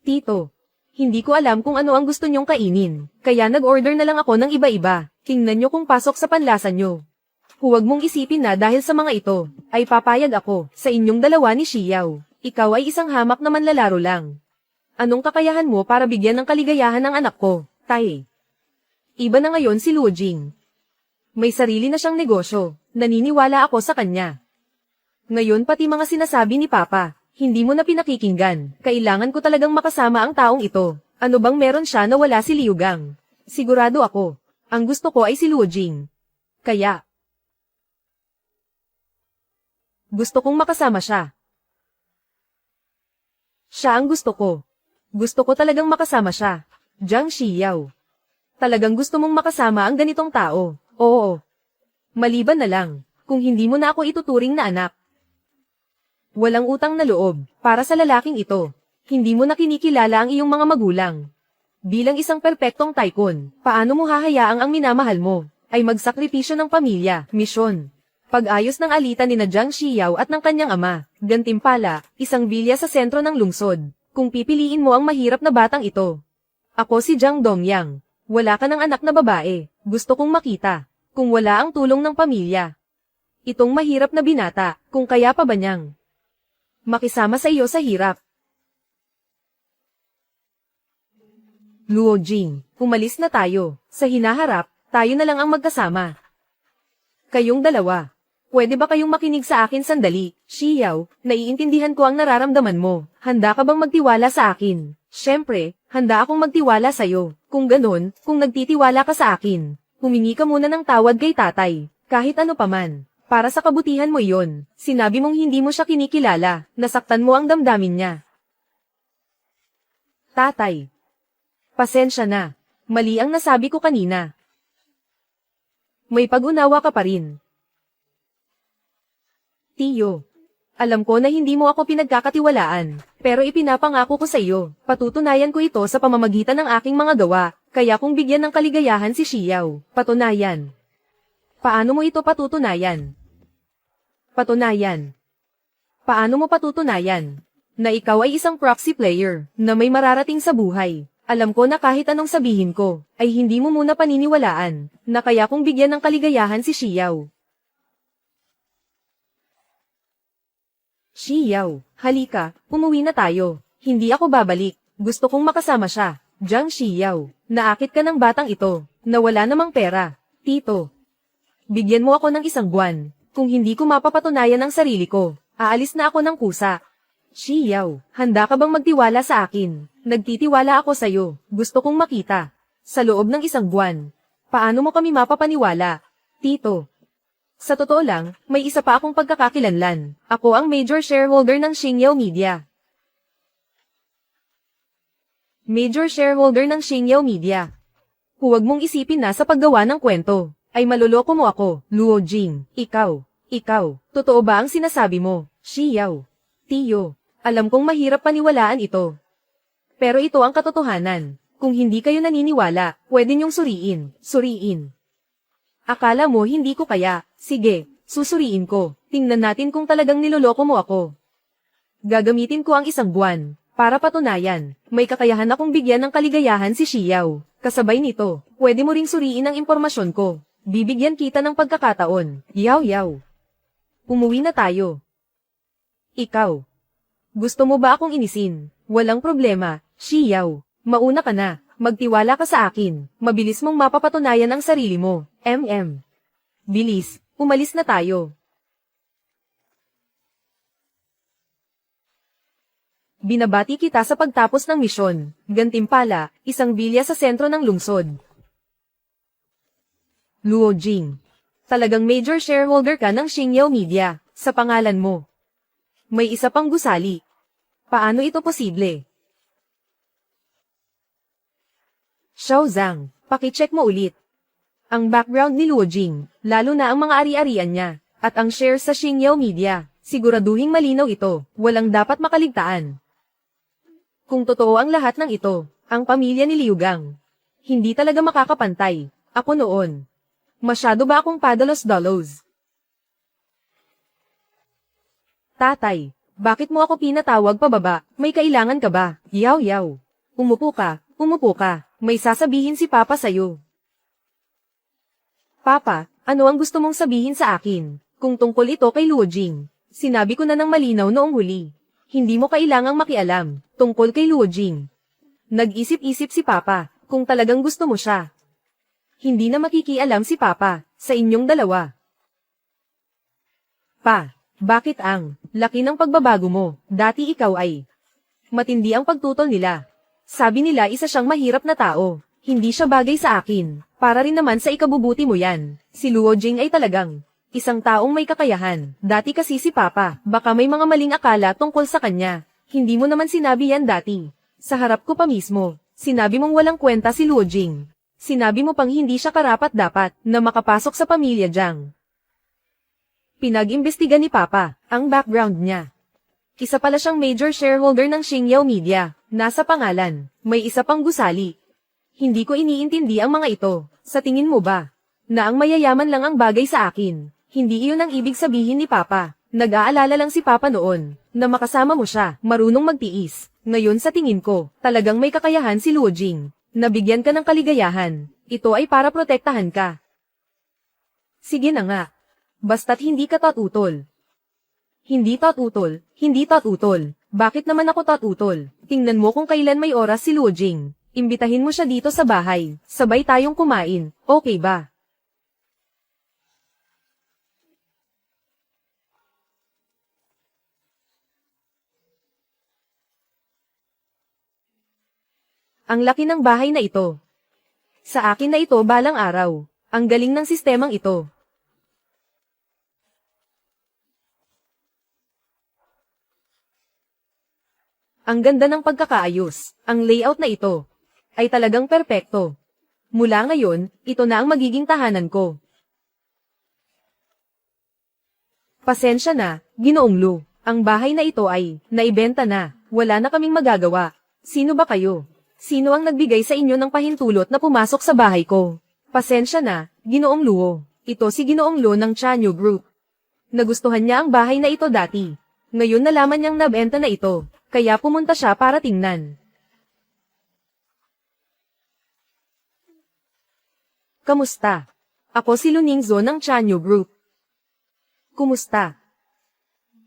Tito, hindi ko alam kung ano ang gusto niyong kainin, kaya nag-order na lang ako ng iba-iba. Tingnan niyo kung pasok sa panlasa niyo. Huwag mong isipin na dahil sa mga ito, ay papayag ako sa inyong dalawa ni Xiao. Ikaw ay isang hamak na manlalaro lang. Anong kakayahan mo para bigyan ng kaligayahan ng anak ko, Tay? Iba na ngayon si Luo Jing. May sarili na siyang negosyo, naniniwala ako sa kanya. Ngayon pati mga sinasabi ni Papa, hindi mo na pinakikinggan. Kailangan ko talagang makasama ang taong ito. Ano bang meron siya na wala si Liu Gang? Sigurado ako. Ang gusto ko ay si Luo Jing. Kaya, gusto kong makasama siya. Siya ang gusto ko. Gusto ko talagang makasama siya. Jiang Xiao. Talagang gusto mong makasama ang ganitong tao. Oo. Maliban na lang, kung hindi mo na ako ituturing na anak. Walang utang na loob, para sa lalaking ito. Hindi mo na kinikilala ang iyong mga magulang. Bilang isang perpektong tycoon, paano mo hahayaang ang minamahal mo ay magsakripisyo ng pamilya, misyon? Pag-ayos ng alitan ni na Jiang Xiao at ng kanyang ama, gantimpala, isang bilya sa sentro ng lungsod. Kung pipiliin mo ang mahirap na batang ito. Ako si Jiang Dongyang. Wala ka ng anak na babae. Gusto kong makita. Kung wala ang tulong ng pamilya. Itong mahirap na binata, kung kaya pa ba niyang makisama sa iyo sa hirap. Luo Jing, umalis na tayo. Sa hinaharap, tayo na lang ang magkasama. Kayong dalawa. Pwede ba kayong makinig sa akin sandali? Xiao, naiintindihan ko ang nararamdaman mo. Handa ka bang magtiwala sa akin? Siyempre, handa akong magtiwala sa'yo. Kung ganon, kung nagtitiwala ka sa akin, humingi ka muna ng tawad kay tatay. Kahit ano paman. Para sa kabutihan mo iyon, sinabi mong hindi mo siya kinikilala, nasaktan mo ang damdamin niya. Tatay. Pasensya na. Mali ang nasabi ko kanina. May pag-unawa ka pa rin. Tiyo. Alam ko na hindi mo ako pinagkakatiwalaan, pero ipinapangako ko sa iyo, patutunayan ko ito sa pamamagitan ng aking mga gawa, kaya kung bigyan ng kaligayahan si Xiao, patunayan. Paano mo ito patutunayan? Patunayan. Paano mo patutunayan na ikaw ay isang proxy player na may mararating sa buhay? Alam ko na kahit anong sabihin ko, ay hindi mo muna paniniwalaan na kaya kung bigyan ng kaligayahan si Xiao. Xiao, halika, umuwi na tayo. Hindi ako babalik. Gusto kong makasama siya. Jiang Xiao, naakit ka ng batang ito, na wala namang pera. Tito, bigyan mo ako ng isang buwan. Kung hindi ko mapapatunayan ang sarili ko, aalis na ako ng kusa. Xiao, handa ka bang magtiwala sa akin? Nagtitiwala ako sa'yo. Gusto kong makita. Sa loob ng isang buwan. Paano mo kami mapapaniwala? Tito. Sa totoo lang, may isa pa akong pagkakakilanlan. Ako ang major shareholder ng Xingyao Media. Major shareholder ng Xingyao Media. Huwag mong isipin na sa paggawa ng kwento, ay maloloko mo ako, Luo Jing. Ikaw, totoo ba ang sinasabi mo, Xiao? Tiyo, alam kong mahirap paniwalaan ito. Pero ito ang katotohanan. Kung hindi kayo naniniwala, pwede niyong suriin. Akala mo hindi ko kaya, sige, susuriin ko. Tingnan natin kung talagang niloloko mo ako. Gagamitin ko ang 1 buwan, para patunayan, may kakayahan akong bigyan ng kaligayahan si Xiao. Kasabay nito, pwede mo ring suriin ang impormasyon ko. Bibigyan kita ng pagkakataon. Yaw. Umuwi na tayo. Ikaw. Gusto mo ba akong inisin? Walang problema, Xiao. Mauna ka na. Magtiwala ka sa akin. Mabilis mong mapapatunayan ang sarili mo. Bilis, umalis na tayo. Binabati kita sa pagtapos ng misyon. Gantimpala, isang bilya sa sentro ng lungsod. Luo Jing. Talagang major shareholder ka ng Xingyao Media, sa pangalan mo. May isa pang gusali. Paano ito posible? Xiao Zhang, pakicheck mo ulit. Ang background ni Luo Jing, lalo na ang mga ari-arian niya, at ang shares sa Xingyao Media, siguraduhing malinaw ito, walang dapat makaligtaan. Kung totoo ang lahat ng ito, ang pamilya ni Liu Gang, hindi talaga makakapantay. Ako noon. Masyado ba akong padalos-dalos? Tatay, bakit mo ako pinatawag pababa? May kailangan ka ba? Yaw. Umupo ka. May sasabihin si Papa sa'yo. Papa, ano ang gusto mong sabihin sa akin? Kung tungkol ito kay Luo Jing, sinabi ko na ng malinaw noong huli. Hindi mo kailangang makialam, tungkol kay Luo Jing. Nag-isip-isip si Papa, kung talagang gusto mo siya. Hindi na makikialam si Papa, sa inyong dalawa. Pa, bakit ang laki ng pagbabago mo? Dati ikaw ay matindi ang pagtutol nila. Sabi nila isa siyang mahirap na tao. Hindi siya bagay sa akin. Para rin naman sa ikabubuti mo yan. Si Luo Jing ay talagang isang taong may kakayahan. Dati kasi si Papa, baka may mga maling akala tungkol sa kanya. Hindi mo naman sinabi yan dati. Sa harap ko pa mismo, sinabi mong walang kwenta si Luo Jing. Sinabi mo pang hindi siya karapat-dapat na makapasok sa pamilya Jiang. Pinag-imbestiga ni Papa ang background niya. Isa pala siyang major shareholder ng Xingyao Media. Nasa pangalan, may isa pang gusali. Hindi ko iniintindi ang mga ito. Sa tingin mo ba, na ang mayayaman lang ang bagay sa akin? Hindi iyon ang ibig sabihin ni Papa. Nag-aalala lang si Papa noon, na makasama mo siya, marunong magtiis. Ngayon sa tingin ko, talagang may kakayahan si Luo Jing. Nabigyan ka ng kaligayahan. Ito ay para protektahan ka. Sige na nga. Basta't hindi ka tatutol. Hindi tatutol. Bakit naman ako tatutol? Tingnan mo kung kailan may oras si Luo Jing. Imbitahin mo siya dito sa bahay. Sabay tayong kumain. Okay ba? Ang laki ng bahay na ito. Sa akin na ito balang araw. Ang galing ng sistemang ito. Ang ganda ng pagkakaayos. Ang layout na ito ay talagang perpekto. Mula ngayon, ito na ang magiging tahanan ko. Pasensya na, Ginoong Lu. Ang bahay na ito ay naibenta na. Wala na kaming magagawa. Sino ba kayo? Sino ang nagbigay sa inyo ng pahintulot na pumasok sa bahay ko? Pasensya na, Ginoong Luo. Ito si Ginoong Luo ng Chanyu Group. Nagustuhan niya ang bahay na ito dati. Ngayon nalaman niyang nabenta na ito, kaya pumunta siya para tingnan. Kamusta? Ako si Luning Zhou ng Chanyu Group. Kumusta?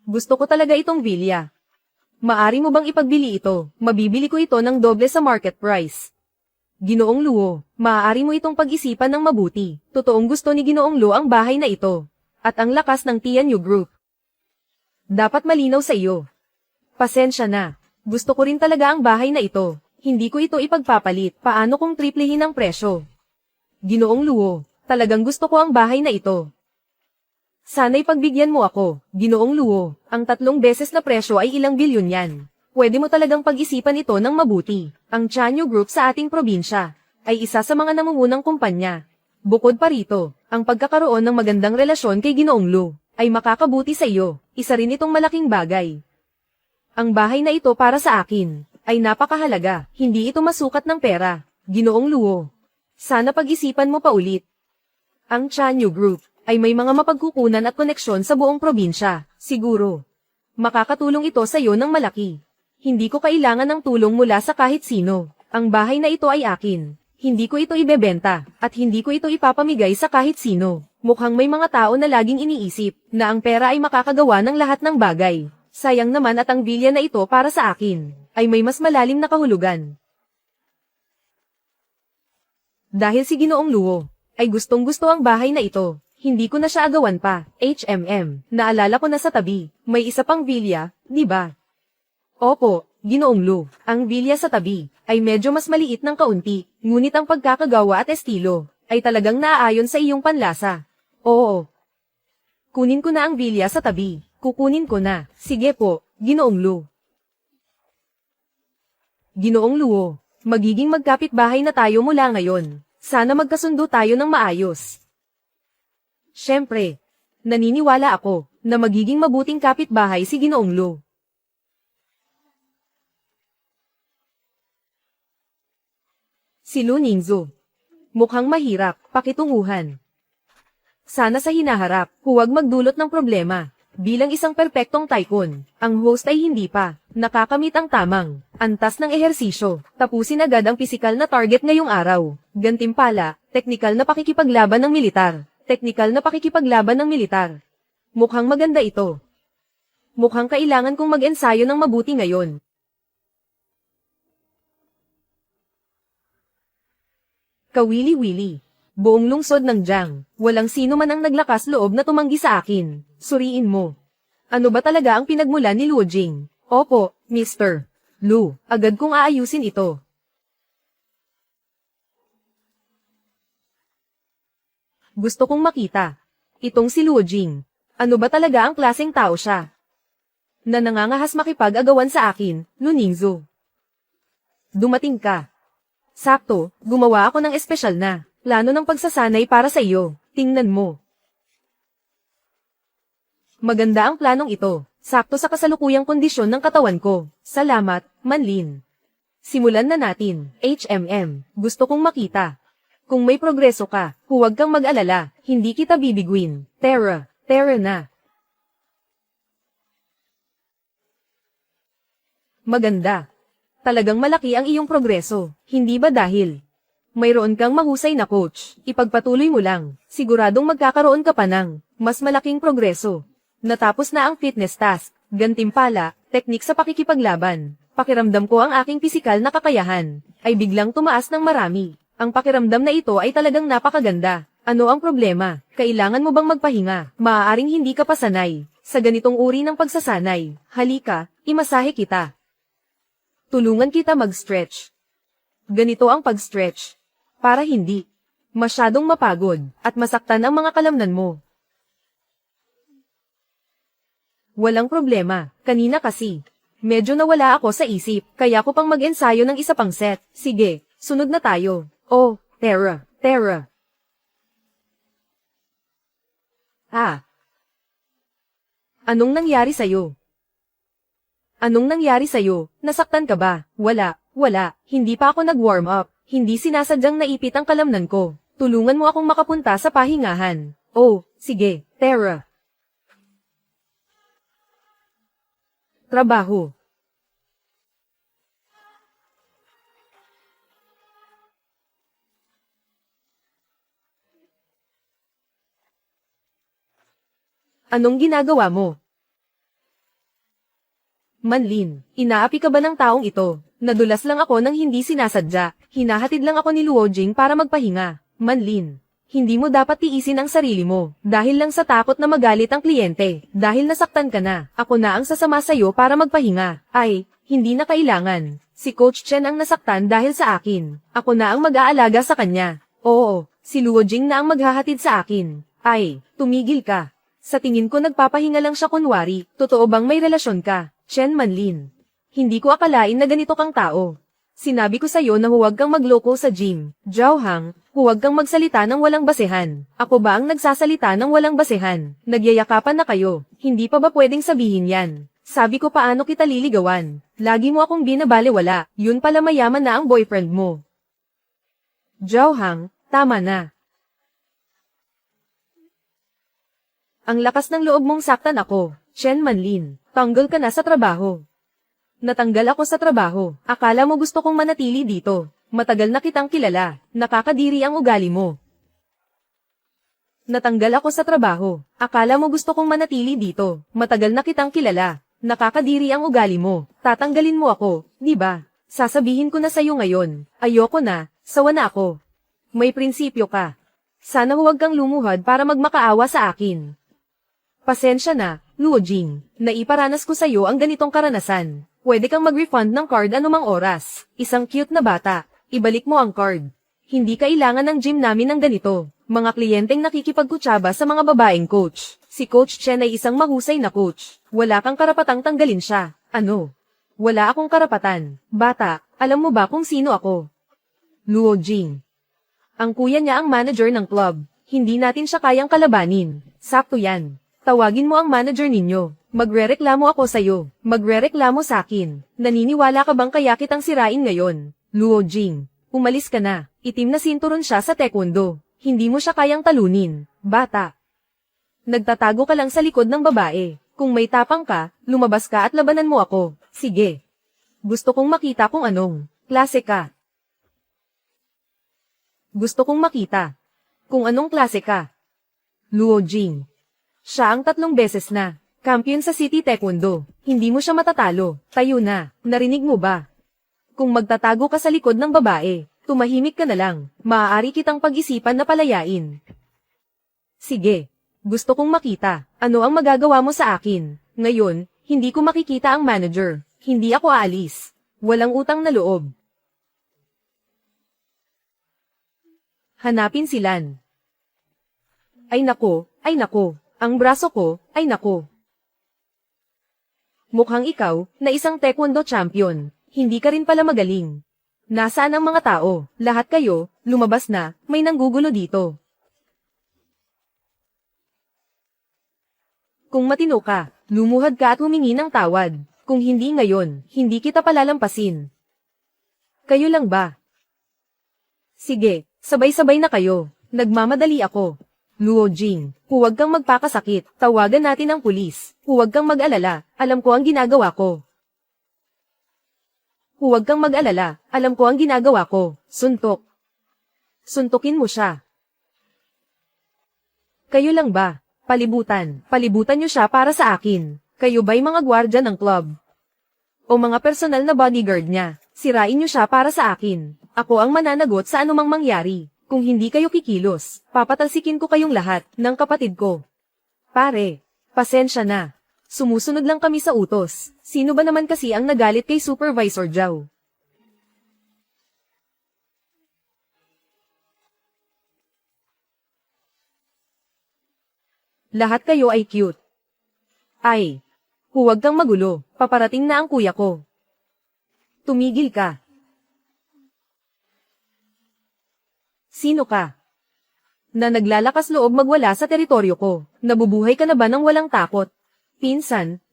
Gusto ko talaga itong vilya. Maari mo bang ipagbili ito? Mabibili ko ito ng doble sa market price. Ginoong Luo, maaari mo itong pag-isipan ng mabuti. Totoong gusto ni Ginoong Luo ang bahay na ito. At ang lakas ng Tianyu Group. Dapat malinaw sa iyo. Pasensya na. Gusto ko rin talaga ang bahay na ito. Hindi ko ito ipagpapalit. Paano kung triplehin ang presyo? Ginoong Luo, talagang gusto ko ang bahay na ito. Sana'y pagbigyan mo ako, Ginoong Luo. Ang 3 beses na presyo ay ilang bilyon yan. Pwede mo talagang pag-isipan ito ng mabuti. Ang Chanyu Group sa ating probinsya ay isa sa mga namumunang kumpanya. Bukod pa rito, ang pagkakaroon ng magandang relasyon kay Ginoong Lu ay makakabuti sa iyo. Isa rin itong malaking bagay. Ang bahay na ito para sa akin ay napakahalaga. Hindi ito masukat ng pera, Ginoong Luo. Sana pag-isipan mo pa ulit. Ang Chanyu Group ay may mga mapagkukunan at koneksyon sa buong probinsya. Siguro, makakatulong ito sa iyo ng malaki. Hindi ko kailangan ng tulong mula sa kahit sino. Ang bahay na ito ay akin. Hindi ko ito ibebenta, at hindi ko ito ipapamigay sa kahit sino. Mukhang may mga tao na laging iniisip na ang pera ay makakagawa ng lahat ng bagay. Sayang naman at ang bilya na ito para sa akin ay may mas malalim na kahulugan. Dahil si Ginoong Luo ay gustong-gusto ang bahay na ito. Hindi ko na siya agawan pa. Naalala ko na sa tabi. May isa pang vilya, di ba? Opo, Ginoong Lu. Ang vilya sa tabi ay medyo mas maliit ng kaunti, ngunit ang pagkakagawa at estilo ay talagang naaayon sa iyong panlasa. Oo. Kunin ko na ang vilya sa tabi. Kukunin ko na. Sige po, Ginoong Lu. Ginoong Luo, magiging magkapitbahay na tayo mula ngayon. Sana magkasundo tayo ng maayos. Siyempre, naniniwala ako na magiging mabuting kapitbahay si Ginoong Lu. Si Lu Ningzu. Mukhang mahirap, pakitunguhan. Sana sa hinaharap, huwag magdulot ng problema. Bilang isang perpektong tycoon, ang host ay hindi pa nakakamit ang tamang antas ng ehersisyo. Tapusin agad ang pisikal na target ngayong araw. Gantimpala, teknikal na pakikipaglaban ng militar. Teknikal na pakikipaglaban ng militar. Mukhang maganda ito. Mukhang kailangan kong mag-ensayo ng mabuti ngayon. Kawili-wili. Buong lungsod ng Jiang, walang sino man ang naglakas loob na tumanggi sa akin. Suriin mo. Ano ba talaga ang pinagmulan ni Luo Jing? Opo, Mr. Lu, agad kong aayusin ito. Gusto kong makita. Itong si Luo Jing. Ano ba talaga ang klaseng tao siya? Na nangangahas makipag-agawan sa akin, Lu Ningzu. Dumating ka. Sakto, gumawa ako ng espesyal na plano ng pagsasanay para sa iyo. Tingnan mo. Maganda ang planong ito. Sakto sa kasalukuyang kondisyon ng katawan ko. Salamat, Manlin. Simulan na natin. Gusto kong makita. Kung may progreso ka, huwag kang mag-alala. Hindi kita bibiguin. Terra na. Maganda. Talagang malaki ang iyong progreso. Hindi ba dahil mayroon kang mahusay na coach? Ipagpatuloy mo lang. Siguradong magkakaroon ka pa ng mas malaking progreso. Natapos na ang fitness task. Gantimpala, teknik sa pakikipaglaban. Pakiramdam ko ang aking pisikal na kakayahan ay biglang tumaas ng marami. Ang pakiramdam na ito ay talagang napakaganda. Ano ang problema? Kailangan mo bang magpahinga? Maaaring hindi ka pa sanay sa ganitong uri ng pagsasanay. Halika, imasahe kita. Tulungan kita mag-stretch. Ganito ang pag-stretch. Para hindi masyadong mapagod at masaktan ang mga kalamnan mo. Walang problema, kanina kasi medyo nawala ako sa isip, kaya ko pang mag-ensayo ng isa pang set. Sige, sunod na tayo. Oh, Terra. Anong nangyari sa'yo? Nasaktan ka ba? Wala, hindi pa ako nag-warm up. Hindi sinasadyang naipit ang kalamnan ko. Tulungan mo akong makapunta sa pahingahan. Oh, sige, Terra. Trabaho. Anong ginagawa mo? Manlin, inaapi ka ba ng taong ito? Nadulas lang ako nang hindi sinasadya. Hinahatid lang ako ni Luo Jing para magpahinga. Manlin, hindi mo dapat tiisin ang sarili mo. Dahil lang sa takot na magalit ang kliyente. Dahil nasaktan ka na. Ako na ang sasama sa'yo para magpahinga. Ay, hindi na kailangan. Si Coach Chen ang nasaktan dahil sa akin. Ako na ang mag-aalaga sa kanya. Oo, si Luo Jing na ang maghahatid sa akin. Ay, tumigil ka. Sa tingin ko nagpapahinga lang siya kunwari, totoo bang may relasyon ka, Chen Manlin? Hindi ko akalain na ganito kang tao. Sinabi ko sa'yo na huwag kang magloko sa gym. Zhao Hang, huwag kang magsalita ng walang basehan. Ako ba ang nagsasalita ng walang basehan? Nagyayakapan na kayo. Hindi pa ba pwedeng sabihin yan? Sabi ko paano kita liligawan. Lagi mo akong binabalewala. Yun pala mayaman na ang boyfriend mo. Zhao Hang, tama na. Ang lakas ng loob mong saktan ako, Chen Manlin. Tanggal ka na sa trabaho. Natanggal ako sa trabaho. Akala mo gusto kong manatili dito. Matagal na kitang kilala. Nakakadiri ang ugali mo. Natanggal ako sa trabaho. Akala mo gusto kong manatili dito. Matagal na kitang kilala. Nakakadiri ang ugali mo. Tatanggalin mo ako, di ba? Sasabihin ko na sa'yo ngayon. Ayoko na, sawa na ako. May prinsipyo ka. Sana huwag kang lumuhad para magmakaawa sa akin. Pasensya na, Luo Jing. Naiparanas ko sa'yo ang ganitong karanasan. Pwede kang mag-refund ng card anumang oras. Isang cute na bata. Ibalik mo ang card. Hindi kailangan ng gym namin ng ganito. Mga kliyenteng nakikipagkutsaba sa mga babaeng coach. Si Coach Chen ay isang mahusay na coach. Wala kang karapatang tanggalin siya. Ano? Wala akong karapatan. Bata, alam mo ba kung sino ako? Luo Jing. Ang kuya niya ang manager ng club. Hindi natin siya kayang kalabanin. Sakto yan. Tawagin mo ang manager ninyo. Magrereklamo ako sa'yo. Magrereklamo sa'kin. Naniniwala ka bang kaya kitang sirain ngayon? Luo Jing, umalis ka na. Itim na sinturon siya sa taekwondo. Hindi mo siya kayang talunin. Bata. Nagtatago ka lang sa likod ng babae. Kung may tapang ka, lumabas ka at labanan mo ako. Sige. Gusto kong makita kung anong klase ka. Gusto kong makita kung anong klase ka. Luo Jing. Siya ang 3 beses na champion sa City Taekwondo. Hindi mo siya matatalo. Tayo na. Narinig mo ba? Kung magtatago ka sa likod ng babae, tumahimik ka na lang. Maaari kitang pag-isipan na palayain. Sige. Gusto kong makita. Ano ang magagawa mo sa akin? Ngayon, hindi ko makikita ang manager. Hindi ako aalis. Walang utang na loob. Hanapin si Lan. Ay nako, ay nako. Ang braso ko, ay nako. Mukhang ikaw, na isang taekwondo champion, hindi ka rin pala magaling. Nasaan ang mga tao? Lahat kayo, lumabas na, may nanggugulo dito. Kung matino ka, lumuhad ka at humingi ng tawad. Kung hindi ngayon, hindi kita palalampasin. Kayo lang ba? Sige, sabay-sabay na kayo. Nagmamadali ako. Luo Jing, huwag kang magpakasakit. Tawagan natin ang pulis. Huwag kang mag-alala. Alam ko ang ginagawa ko. Huwag kang mag-alala. Alam ko ang ginagawa ko. Suntok. Suntukin mo siya. Kayo lang ba? Palibutan. Palibutan niyo siya para sa akin. Kayo ba'y mga gwardya ng club? O mga personal na bodyguard niya? Sirain niyo siya para sa akin. Ako ang mananagot sa anumang mangyari. Kung hindi kayo kikilos, papatalsikin ko kayong lahat ng kapatid ko. Pare, pasensya na. Sumusunod lang kami sa utos. Sino ba naman kasi ang nagalit kay Supervisor Zhao? Lahat kayo ay cute. Ay, huwag kang magulo. Paparating na ang kuya ko. Tumigil ka. Sino ka? Na naglalakas loob magwala sa teritoryo ko. Nabubuhay ka na ba ng walang takot? Pinsan.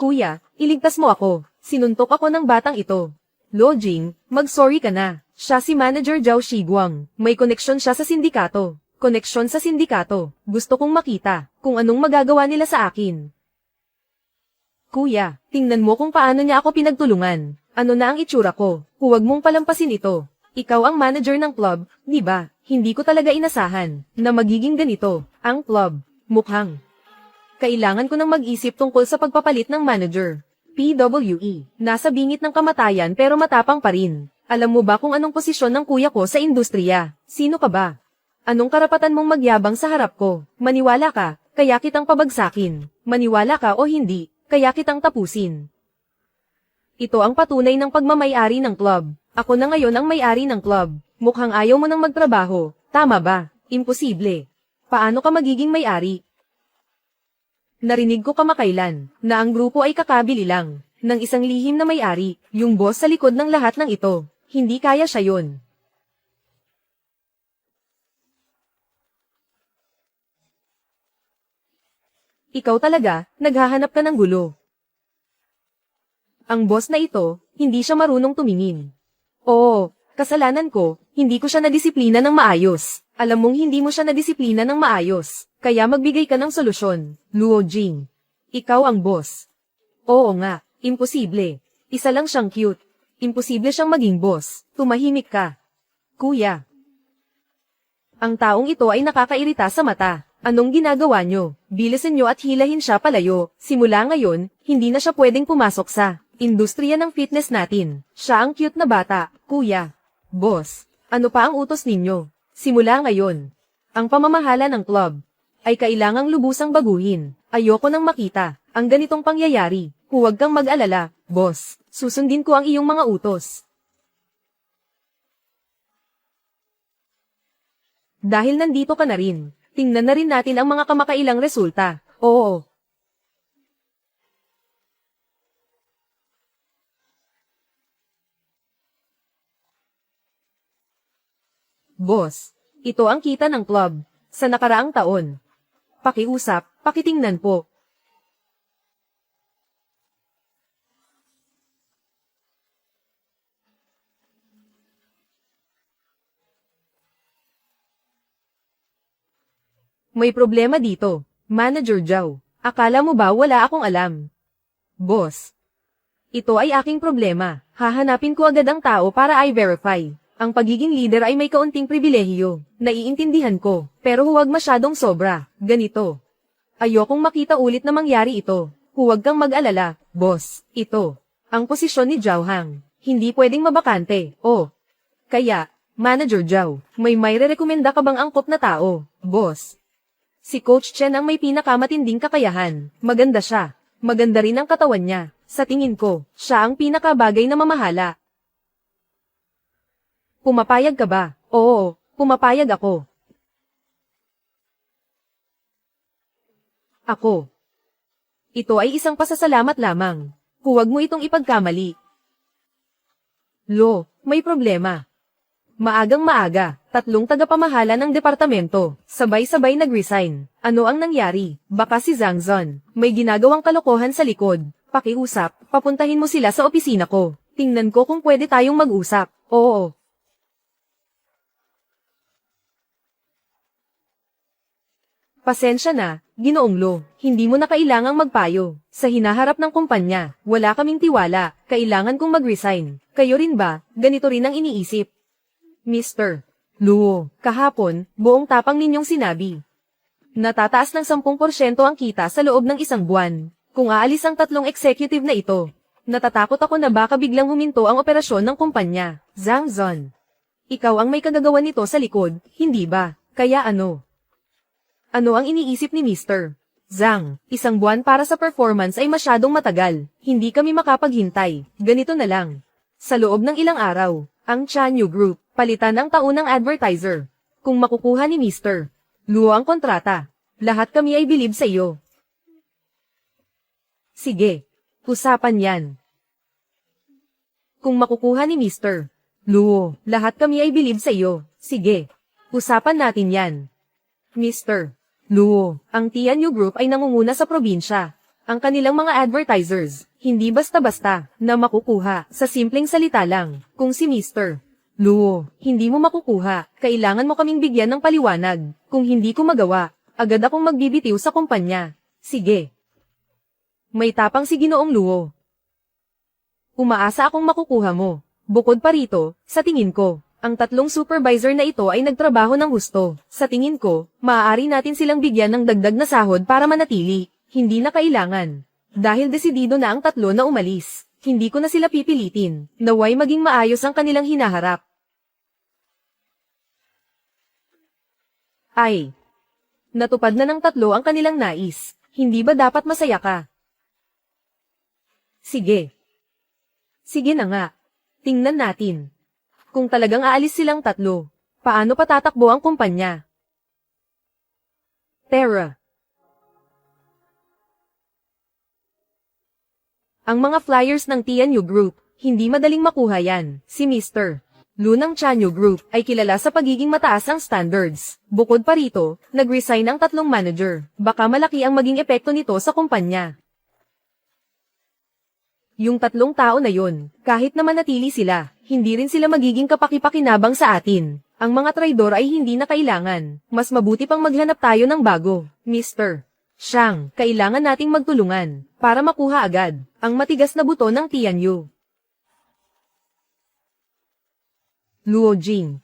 Kuya, iligtas mo ako. Sinuntok ako ng batang ito. Luo Jing, mag-sorry ka na. Siya si Manager Zhao Shiguang. May koneksyon siya sa sindikato. Koneksyon sa sindikato. Gusto kong makita kung anong magagawa nila sa akin. Kuya, tingnan mo kung paano niya ako pinagtulungan. Ano na ang itsura ko? Huwag mong palampasin ito. Ikaw ang manager ng club, di ba? Hindi ko talaga inasahan na magiging ganito ang club. Mukhang kailangan ko nang mag-isip tungkol sa pagpapalit ng manager. PWE, nasa bingit ng kamatayan pero matapang pa rin. Alam mo ba kung anong posisyon ng kuya ko sa industriya? Sino ka ba? Anong karapatan mong magyabang sa harap ko? Maniwala ka, kaya kitang pabagsakin. Maniwala ka o hindi, kaya kitang tapusin. Ito ang patunay ng pagmamay-ari ng club. Ako na ngayon ang may-ari ng club. Mukhang ayaw mo nang magtrabaho. Tama ba? Imposible. Paano ka magiging may-ari? Narinig ko kamakailan na ang grupo ay kakabili lang ng isang lihim na may-ari, yung boss sa likod ng lahat ng ito. Hindi kaya siya yun. Ikaw talaga, naghahanap ka ng gulo. Ang boss na ito, hindi siya marunong tumingin. Oo, kasalanan ko, hindi ko siya nadisiplina ng maayos. Alam mong hindi mo siya nadisiplina ng maayos, kaya magbigay ka ng solusyon, Luo Jing. Ikaw ang boss. Oo nga, imposible. Isa lang siyang cute. Imposible siyang maging boss. Tumahimik ka. Kuya. Ang taong ito ay nakakairita sa mata. Anong ginagawa nyo? Bilisin nyo at hilahin siya palayo. Simula ngayon, hindi na siya pwedeng pumasok sa industriya ng fitness natin. Siya ang cute na bata, kuya. Boss, ano pa ang utos ninyo? Simula ngayon, ang pamamahala ng club ay kailangang lubusang baguhin. Ayoko nang makita ang ganitong pangyayari. Huwag kang mag-alala, boss. Susundin ko ang iyong mga utos. Dahil nandito ka na rin, tingnan na rin natin ang mga kamakailang resulta. Oo. Boss, ito ang kita ng club sa nakaraang taon. Pakiusap, pakitingnan po. May problema dito, Manager Zhao. Akala mo ba wala akong alam? Boss, ito ay aking problema. Hahanapin ko agad ang tao para i-verify. Ang pagiging leader ay may kaunting pribilehiyo. Naiintindihan ko, pero huwag masyadong sobra. Ganito. Ayokong makita ulit na mangyari ito. Huwag kang mag-alala, boss. Ito, ang posisyon ni Zhao Hang. Hindi pwedeng mabakante. Oh. Kaya, Manager Zhao, may rekomenda ka bang angkop na tao, boss? Si Coach Chen ang may pinakamatinding kakayahan. Maganda siya. Maganda rin ang katawan niya. Sa tingin ko, siya ang pinakabagay na mamahala. Pumapayag ka ba? Oo, pumapayag ako. Ako. Ito ay isang pasasalamat lamang. Huwag mo itong ipagkamali. Lo, may problema. Maagang maaga, 3 tagapamahala ng departamento, sabay-sabay nag-resign. Ano ang nangyari? Baka si Zhang Zon, may ginagawang kalokohan sa likod. Pakiusap, papuntahin mo sila sa opisina ko. Tingnan ko kung pwede tayong mag-usap. Oo. Pasensya na, Ginoong Lo, hindi mo na kailangang magpayo. Sa hinaharap ng kumpanya, wala kaming tiwala, kailangan kong mag-resign. Kayo rin ba, ganito rin ang iniisip? Mr. Luo, kahapon, buong tapang ninyong sinabi. Natataas ng 10% ang kita sa loob ng 1 buwan. Kung aalis ang 3 executive na ito, natatakot ako na baka biglang huminto ang operasyon ng kumpanya. Zhang Zon. Ikaw ang may kagagawan nito sa likod, hindi ba? Kaya ano? Ano ang iniisip ni Mr. Zhang? 1 buwan para sa performance ay masyadong matagal. Hindi kami makapaghintay. Ganito na lang. Sa loob ng ilang araw, ang Chanyu Group, palitan ang taunang advertiser. Kung makukuha ni Mr. Luo ang kontrata, lahat kami ay bilib sa iyo. Sige, usapan yan. Kung makukuha ni Mr. Luo, lahat kami ay bilib sa iyo. Sige, usapan natin yan. Mr. Luo, ang Tianyu Group ay nangunguna sa probinsya. Ang kanilang mga advertisers, hindi basta-basta na makukuha. Sa simpleng salita lang, kung si Mr. Luo, hindi mo makukuha, kailangan mo kaming bigyan ng paliwanag. Kung hindi ko magawa, agad akong magbibitiw sa kumpanya. Sige. May tapang si Ginoong Luo. Umaasa akong makukuha mo. Bukod pa rito, sa tingin ko, ang 3 supervisor na ito ay nagtrabaho ng husto. Sa tingin ko, maaari natin silang bigyan ng dagdag na sahod para manatili. Hindi na kailangan. Dahil desidido na ang 3 na umalis, hindi ko na sila pipilitin. Naway maging maayos ang kanilang hinaharap. Ay, natupad na ng 3 ang kanilang nais. Hindi ba dapat masaya ka? Sige. Sige na nga. Tingnan natin. Kung talagang aalis silang 3, paano patatakbo ang kumpanya? Terra. Ang mga flyers ng Tianyu Group, hindi madaling makuha yan. Si Mr. Lu ng Tianyu Group ay kilala sa pagiging mataas ang standards. Bukod pa rito, nag-resign ang 3 manager. Baka malaki ang maging epekto nito sa kumpanya. Yung 3 tao na yun, kahit na manatili sila, hindi rin sila magiging kapaki-pakinabang sa atin. Ang mga traidor ay hindi na kailangan. Mas mabuti pang maghanap tayo ng bago. Mr. Shang, kailangan nating magtulungan para makuha agad ang matigas na buto ng Tianyu. Luo Jing.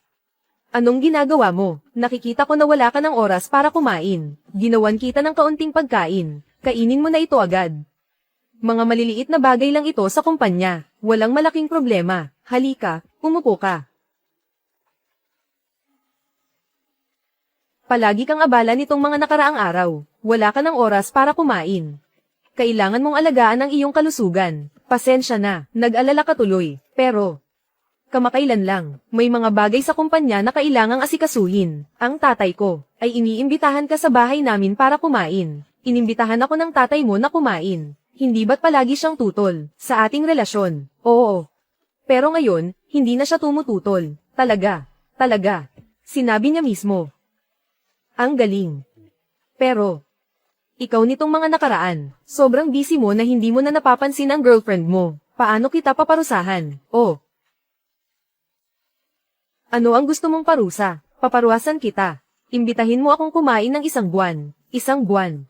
Anong ginagawa mo? Nakikita ko na wala ka ng oras para kumain. Ginawan kita ng kaunting pagkain. Kainin mo na ito agad. Mga maliliit na bagay lang ito sa kumpanya. Walang malaking problema. Halika, umupo ka. Palagi kang abala nitong mga nakaraang araw. Wala ka ng oras para kumain. Kailangan mong alagaan ang iyong kalusugan. Pasensya na, nag-alala ka tuloy. Pero kamakailan lang, may mga bagay sa kumpanya na kailangang asikasuhin. Ang tatay ko ay iniimbitahan ka sa bahay namin para kumain. Inimbitahan ako ng tatay mo na kumain. Hindi ba't palagi siyang tutol sa ating relasyon? Oo. Pero ngayon, hindi na siya tumututol. Talaga. Sinabi niya mismo. Ang galing. Pero ikaw nitong mga nakaraan, sobrang busy mo na hindi mo na napapansin ang girlfriend mo. Paano kita paparusahan? Oh. Ano ang gusto mong parusa? Paparuasan kita. Imbitahin mo akong kumain ng 1 buwan. 1 buwan.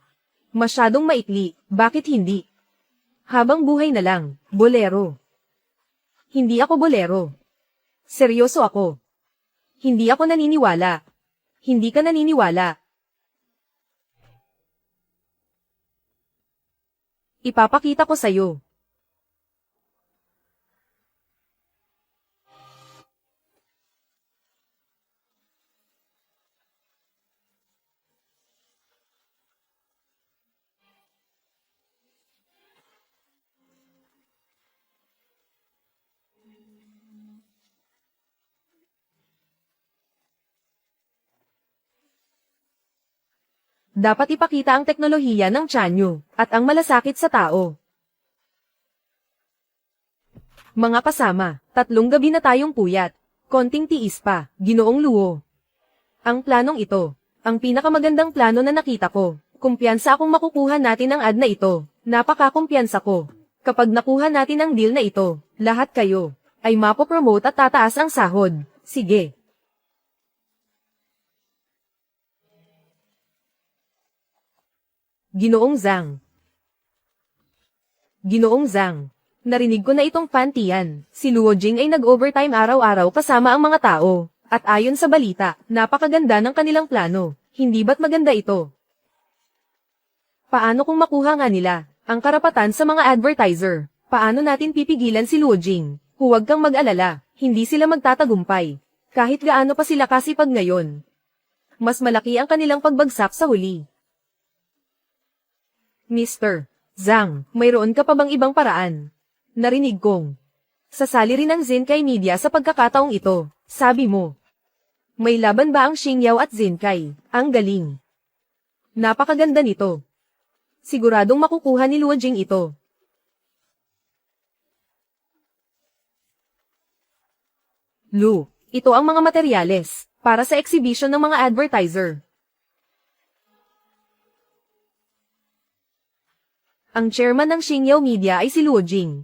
Masyadong maikli, bakit hindi? Habang buhay na lang, bolero. Hindi ako bolero. Seryoso ako. Hindi ako naniniwala. Hindi ka naniniwala. Ipapakita ko sa'yo. Dapat ipakita ang teknolohiya ng Tianyu at ang malasakit sa tao. Mga kasama, 3 gabi na tayong puyat. Konting tiis pa, Ginoong Luo. Ang planong ito, ang pinakamagandang plano na nakita ko. Kumpiyansa akong makukuha natin ang ad na ito. Napaka-kumpiyansa ko. Kapag nakuha natin ang deal na ito, lahat kayo ay mapopromote at tataas ang sahod. Sige. Ginoong Zhang. Ginoong Zhang. Narinig ko na itong pantian. Si Luo Jing ay nag-overtime araw-araw kasama ang mga tao. At ayon sa balita, napakaganda ng kanilang plano. Hindi ba't maganda ito? Paano kung makuha nga nila ang karapatan sa mga advertiser? Paano natin pipigilan si Luo Jing? Huwag kang mag-alala, hindi sila magtatagumpay. Kahit gaano pa sila kasipag ngayon. Mas malaki ang kanilang pagbagsak sa huli. Mr. Zhang, mayroon ka pa bang ibang paraan? Narinig kong sasali rin ang Zenkai Media sa pagkakataong ito. Sabi mo, may laban ba ang Xingyao at Zenkai? Ang galing. Napakaganda nito. Siguradong makukuha ni Luo Jing ito. Lu, ito ang mga materyales para sa exhibition ng mga advertiser. Ang chairman ng Xingyao Media ay si Luo Jing.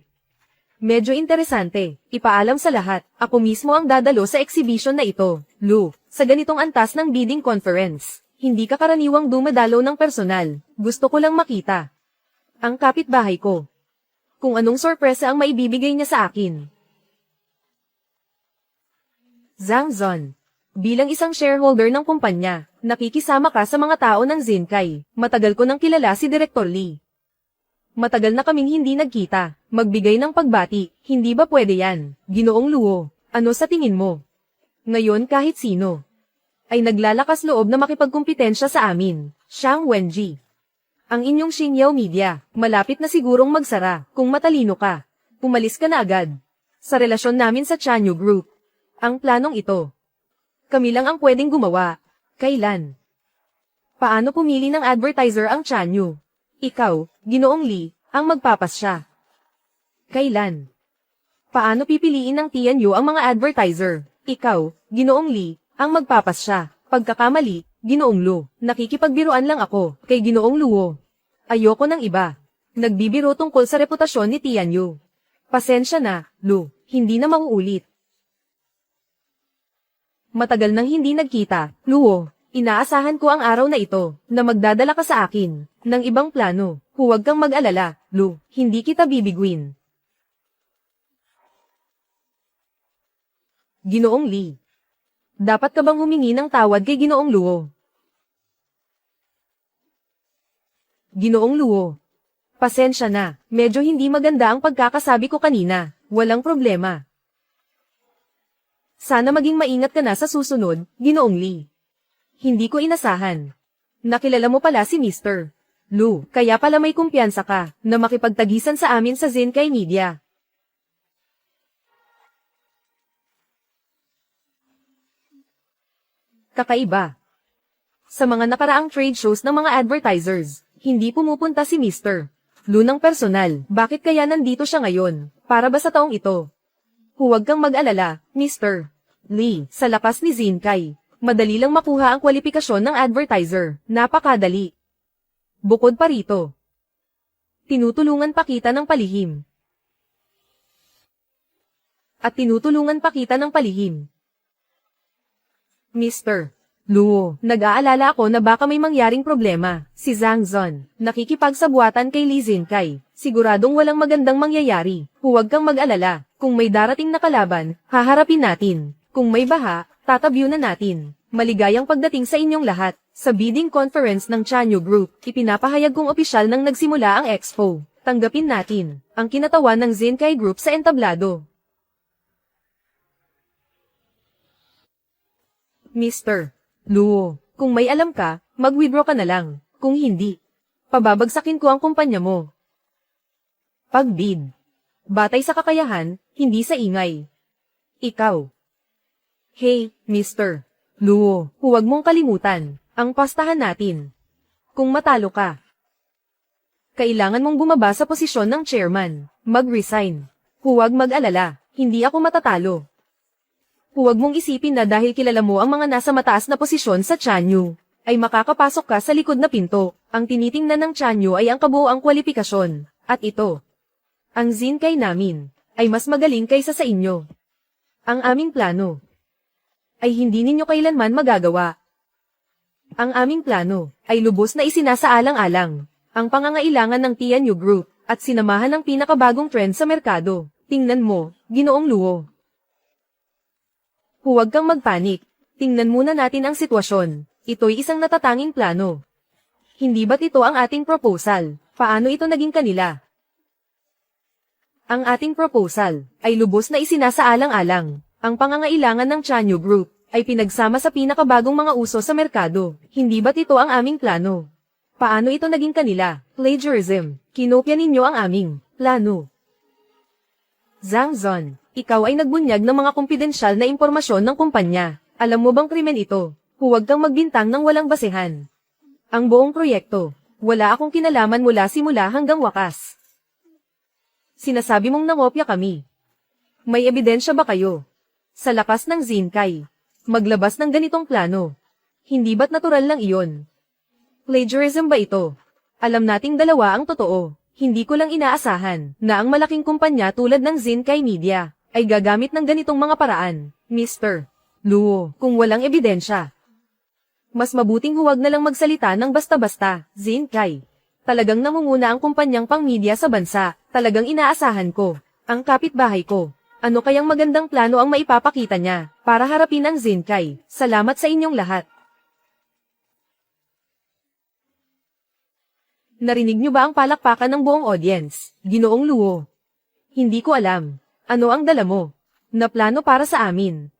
Medyo interesante, ipaalam sa lahat, ako mismo ang dadalo sa exhibition na ito. Lu, sa ganitong antas ng bidding conference, hindi ka karaniwang dumadalo ng personal, gusto ko lang makita ang kapitbahay ko. Kung anong sorpresa ang maibibigay niya sa akin. Zhang Zon, bilang isang shareholder ng kumpanya, nakikisama ka sa mga tao ng Zenkai. Matagal ko nang kilala si Director Lee. Matagal na kaming hindi nagkita. Magbigay ng pagbati, hindi ba pwede yan? Ginoong Luo, ano sa tingin mo? Ngayon kahit sino ay naglalakas loob na makipagkumpetensya sa amin. Shang Wenji. Ang inyong Xingyao Media, malapit na sigurong magsara. Kung matalino ka, umalis ka na agad. Sa relasyon namin sa Tianyu Group. Ang planong ito, kami lang ang pwedeng gumawa. Kailan? Paano pumili ng advertiser ang Tianyu? Ikaw, Ginoong Lee, ang magpapasya. Kailan? Paano pipiliin ng Tianyu ang mga advertiser? Ikaw, Ginoong Li, ang magpapasya. Pagkakamali, Ginoong Lu. Nakikipagbiruan lang ako, kay Ginoong Luo. Ayoko ng iba. Nagbibiro tungkol sa reputasyon ni Tianyu. Pasensya na, Lu, hindi na mauulit. Matagal nang hindi nagkita, Luo. Inaasahan ko ang araw na ito, na magdadala ka sa akin, ng ibang plano. Huwag kang mag-alala, Lu, hindi kita bibiguin. Ginoong Li. Dapat ka bang humingi ng tawad kay Ginoong Luo? Ginoong Luo. Pasensya na, medyo hindi maganda ang pagkakasabi ko kanina, walang problema. Sana maging maingat ka na sa susunod, Ginoong Li. Hindi ko inasahan. Nakilala mo pala si Mr. Lu, kaya pala may kumpiyansa ka, na makipagtagisan sa amin sa Zenkai Media. Kakaiba. Sa mga nakaraang trade shows ng mga advertisers, hindi pumupunta si Mr. Lu ng personal. Bakit kaya nandito siya ngayon? Para ba sa taong ito? Huwag kang mag-alala, Mr. Li, sa lakas ni Zenkai. Madali lang makuha ang kwalifikasyon ng advertiser. Napakadali. Bukod pa rito, tinutulungan pa kita ng palihim. At tinutulungan pa kita ng palihim. Mr. Luo, nag-aalala ako na baka may mangyaring problema. Si Zhang Zon, nakikipagsabuatan kay Li Zenkai. Siguradong walang magandang mangyayari. Huwag kang mag-alala. Kung may darating na kalaban, haharapin natin. Kung may baha, tatabyunan natin. Maligayang pagdating sa inyong lahat. Sa bidding conference ng Chanyu Group, ipinapahayag kong opisyal nang nagsimula ang expo. Tanggapin natin ang kinatawan ng Zenkai Group sa entablado. Mr. Luo, kung may alam ka, mag-withdraw ka na lang. Kung hindi, pababagsakin ko ang kumpanya mo. Pag-bid. Batay sa kakayahan, hindi sa ingay. Ikaw. Hey, Mr. Luo, huwag mong kalimutan ang pastahan natin. Kung matalo ka, kailangan mong bumaba sa posisyon ng chairman. Mag-resign. Huwag mag-alala, hindi ako matatalo. Huwag mong isipin na dahil kilala mo ang mga nasa mataas na posisyon sa Chanyu, ay makakapasok ka sa likod na pinto. Ang tinitingnan ng Chanyu ay ang kabuoang kwalifikasyon. At ito, ang Zenkai namin, ay mas magaling kaysa sa inyo. Ang aming plano, ay hindi ninyo kailanman magagawa. Ang aming plano, ay lubos na isinasaalang-alang, ang pangangailangan ng Tianyu Group, at sinamahan ng pinakabagong trend sa merkado. Tingnan mo, Ginoong Luo. Huwag kang magpanik. Tingnan muna natin ang sitwasyon. Ito'y isang natatanging plano. Hindi ba't ito ang ating proposal? Paano ito naging kanila? Ang ating proposal ay lubos na isinasaalang-alang. Ang pangangailangan ng Chanyu Group ay pinagsama sa pinakabagong mga uso sa merkado. Hindi ba't ito ang aming plano? Paano ito naging kanila? Plagiarism. Kinopya ninyo ang aming plano. Zhang Zon, ikaw ay nagbunyag ng mga kumpidensyal na impormasyon ng kumpanya. Alam mo bang krimen ito? Huwag kang magbintang ng walang basehan. Ang buong proyekto, wala akong kinalaman mula simula hanggang wakas. Sinasabi mong nangopya kami. May ebidensya ba kayo? Sa lakas ng Zenkai, maglabas ng ganitong plano. Hindi ba't natural lang iyon? Plagiarism ba ito? Alam nating dalawa ang totoo. Hindi ko lang inaasahan na ang malaking kumpanya tulad ng Zenkai Media ay gagamit ng ganitong mga paraan. Mr. Luo, kung walang ebidensya, mas mabuting huwag na lang magsalita ng basta-basta. Zenkai, talagang namumuna ang kumpanyang pang-media sa bansa. Talagang inaasahan ko ang kapitbahay ko. Ano kayang magandang plano ang maipapakita niya para harapin ang Zenkai? Salamat sa inyong lahat. Narinig niyo ba ang palakpakan ng buong audience? Ginoong Luo. Hindi ko alam. Ano ang dala mo? Na plano para sa amin.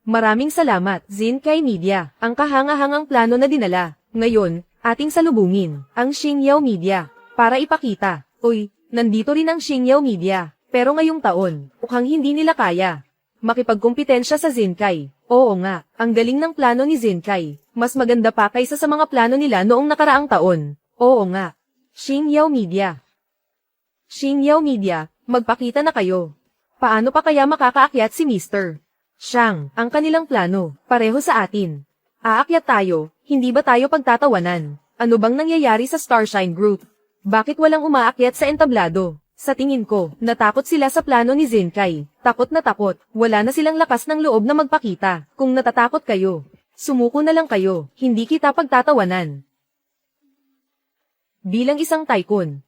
Maraming salamat, Zenkai Media. Ang kahangahangang plano na dinala. Ngayon, ating salubungin ang Xingyao Media para ipakita. Uy, nandito rin ang Xingyao Media. Pero ngayong taon, mukhang hindi nila kaya makipagkumpetensya sa Zenkai. Oo nga, ang galing ng plano ni Zenkai. Mas maganda pa kaysa sa mga plano nila noong nakaraang taon. Oo nga. Xingyao Media. Xingyao Media, magpakita na kayo. Paano pa kaya makakaakyat si Mr. Shang? Ang kanilang plano, pareho sa atin. Aakyat tayo, hindi ba tayo pagtatawanan? Ano bang nangyayari sa Starshine Group? Bakit walang umaakyat sa entablado? Sa tingin ko, natakot sila sa plano ni Zenkai. Takot na takot, wala na silang lakas ng loob na magpakita. Kung natatakot kayo, sumuko na lang kayo, hindi kita pagtatawanan. Bilang isang tycoon,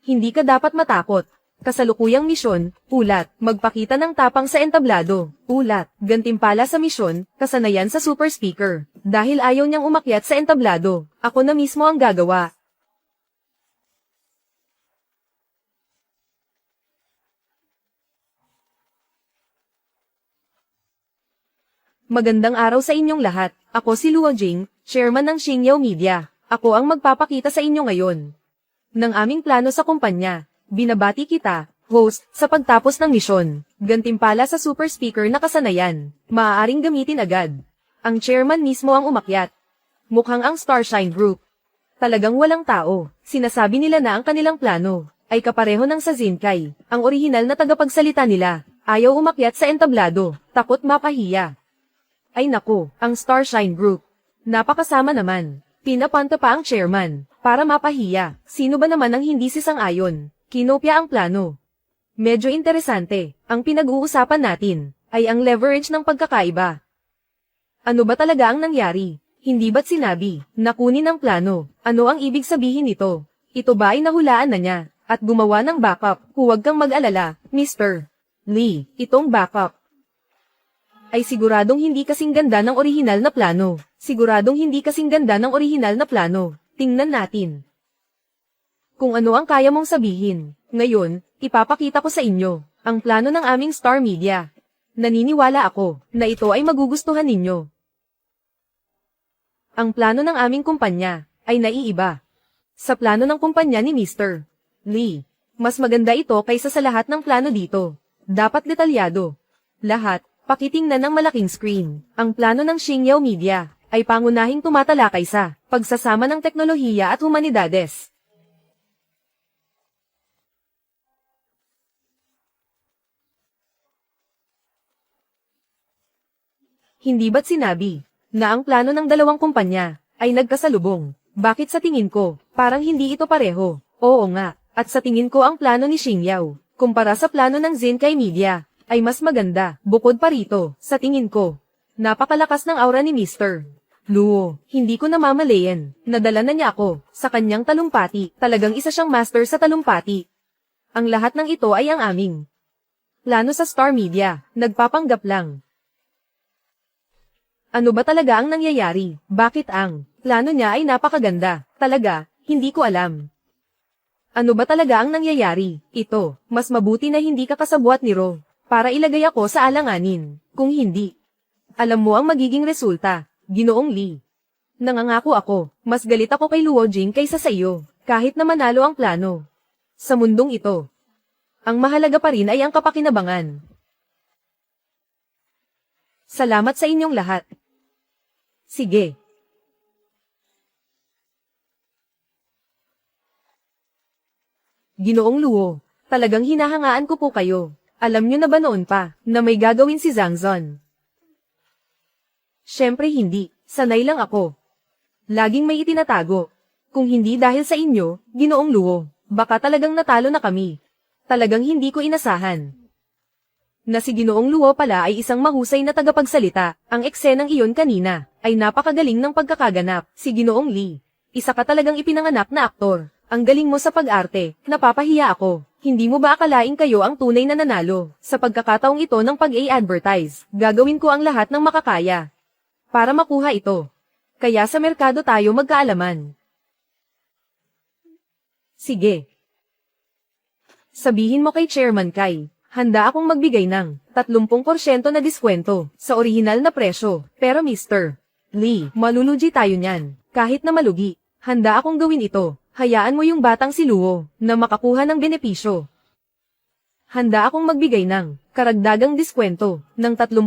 hindi ka dapat matakot. Kasalukuyang misyon, ulat, magpakita ng tapang sa entablado. Ulat, gantimpala sa misyon, kasanayan sa super speaker. Dahil ayaw niyang umakyat sa entablado, ako na mismo ang gagawa. Magandang araw sa inyong lahat. Ako si Luo Jing, chairman ng Xingyao Media. Ako ang magpapakita sa inyo ngayon ng aming plano sa kumpanya. Binabati kita, host, sa pagtapos ng misyon. Gantimpala sa super speaker na kasanayan. Maaaring gamitin agad. Ang chairman mismo ang umakyat. Mukhang ang Starshine Group. Talagang walang tao. Sinasabi nila na ang kanilang plano ay kapareho ng sa Zenkai. Ang orihinal na tagapagsalita nila, ayaw umakyat sa entablado, takot mapahiya. Ay naku, ang Starshine Group. Napakasama naman. Pinapanta pa ang chairman, para mapahiya. Sino ba naman ang hindi sisang-ayon? Kinopya ang plano. Medyo interesante, ang pinag-uusapan natin, ay ang leverage ng pagkakaiba. Ano ba talaga ang nangyari? Hindi ba't sinabi, na kunin ang plano? Ano ang ibig sabihin nito? Ito ba ay nahulaan na niya, at gumawa ng backup? Huwag kang mag-alala, Mr. Lee, itong backup ay siguradong hindi kasing ganda ng orihinal na plano. Siguradong hindi kasing ganda ng orihinal na plano. Tingnan natin kung ano ang kaya mong sabihin. Ngayon, ipapakita ko sa inyo ang plano ng aming Star Media. Naniniwala ako na ito ay magugustuhan ninyo. Ang plano ng aming kumpanya ay naiiba sa plano ng kumpanya ni Mr. Lee. Mas maganda ito kaysa sa lahat ng plano dito. Dapat detalyado. Lahat. Pakitingnan ng malaking screen. Ang plano ng Xingyao Media ay pangunahing tumatalakay sa pagsasama ng teknolohiya at humanidades. Hindi ba't sinabi na ang plano ng dalawang kumpanya ay nagkasalubong? Bakit sa tingin ko, parang hindi ito pareho? Oo nga, at sa tingin ko ang plano ni Xingyao, kumpara sa plano ng Zenkai Media, ay mas maganda. Bukod pa rito, sa tingin ko, napakalakas ng aura ni Mr. Luo. Hindi ko namamalayan. Nadala na niya ako sa kanyang talumpati. Talagang isa siyang master sa talumpati. Ang lahat ng ito ay ang aming plano sa Star Media. Nagpapanggap lang. Ano ba talaga ang nangyayari? Bakit ang plano niya ay napakaganda? Talaga, hindi ko alam. Ano ba talaga ang nangyayari? Ito, mas mabuti na hindi ka kasabwat ni Ro. Para ilagay ako sa alanganin. Kung hindi, alam mo ang magiging resulta, Ginoong Lee. Nangangako ako, mas galit ako kay Luo Jing kaysa sa iyo, kahit na manalo ang plano. Sa mundong ito, ang mahalaga pa rin ay ang kapakinabangan. Salamat sa inyong lahat. Sige. Ginoong Luo, talagang hinahangaan ko po kayo. Alam niyo na ba noon pa, na may gagawin si Zhang Zon? Siyempre hindi, sanay lang ako. Laging may itinatago. Kung hindi dahil sa inyo, Ginoong Luo, baka talagang natalo na kami. Talagang hindi ko inasahan na si Ginoong Luo pala ay isang mahusay na tagapagsalita. Ang eksenang iyon kanina, ay napakagaling ng pagkakaganap. Si Ginoong Lee, isa ka talagang ipinanganak na aktor. Ang galing mo sa pag-arte, napapahiya ako. Hindi mo ba akalain kayo ang tunay na nanalo? Sa pagkakataong ito ng pag-a-advertise, gagawin ko ang lahat ng makakaya para makuha ito. Kaya sa merkado tayo magkaalaman. Sige. Sabihin mo kay Chairman Kai, handa akong magbigay ng 30% na diskwento sa orihinal na presyo. Pero Mr. Lee, malulugi tayo niyan. Kahit na malugi, handa akong gawin ito. Hayaan mo yung batang si Luo na makakuha ng benepisyo. Handa akong magbigay ng karagdagang diskwento ng 30%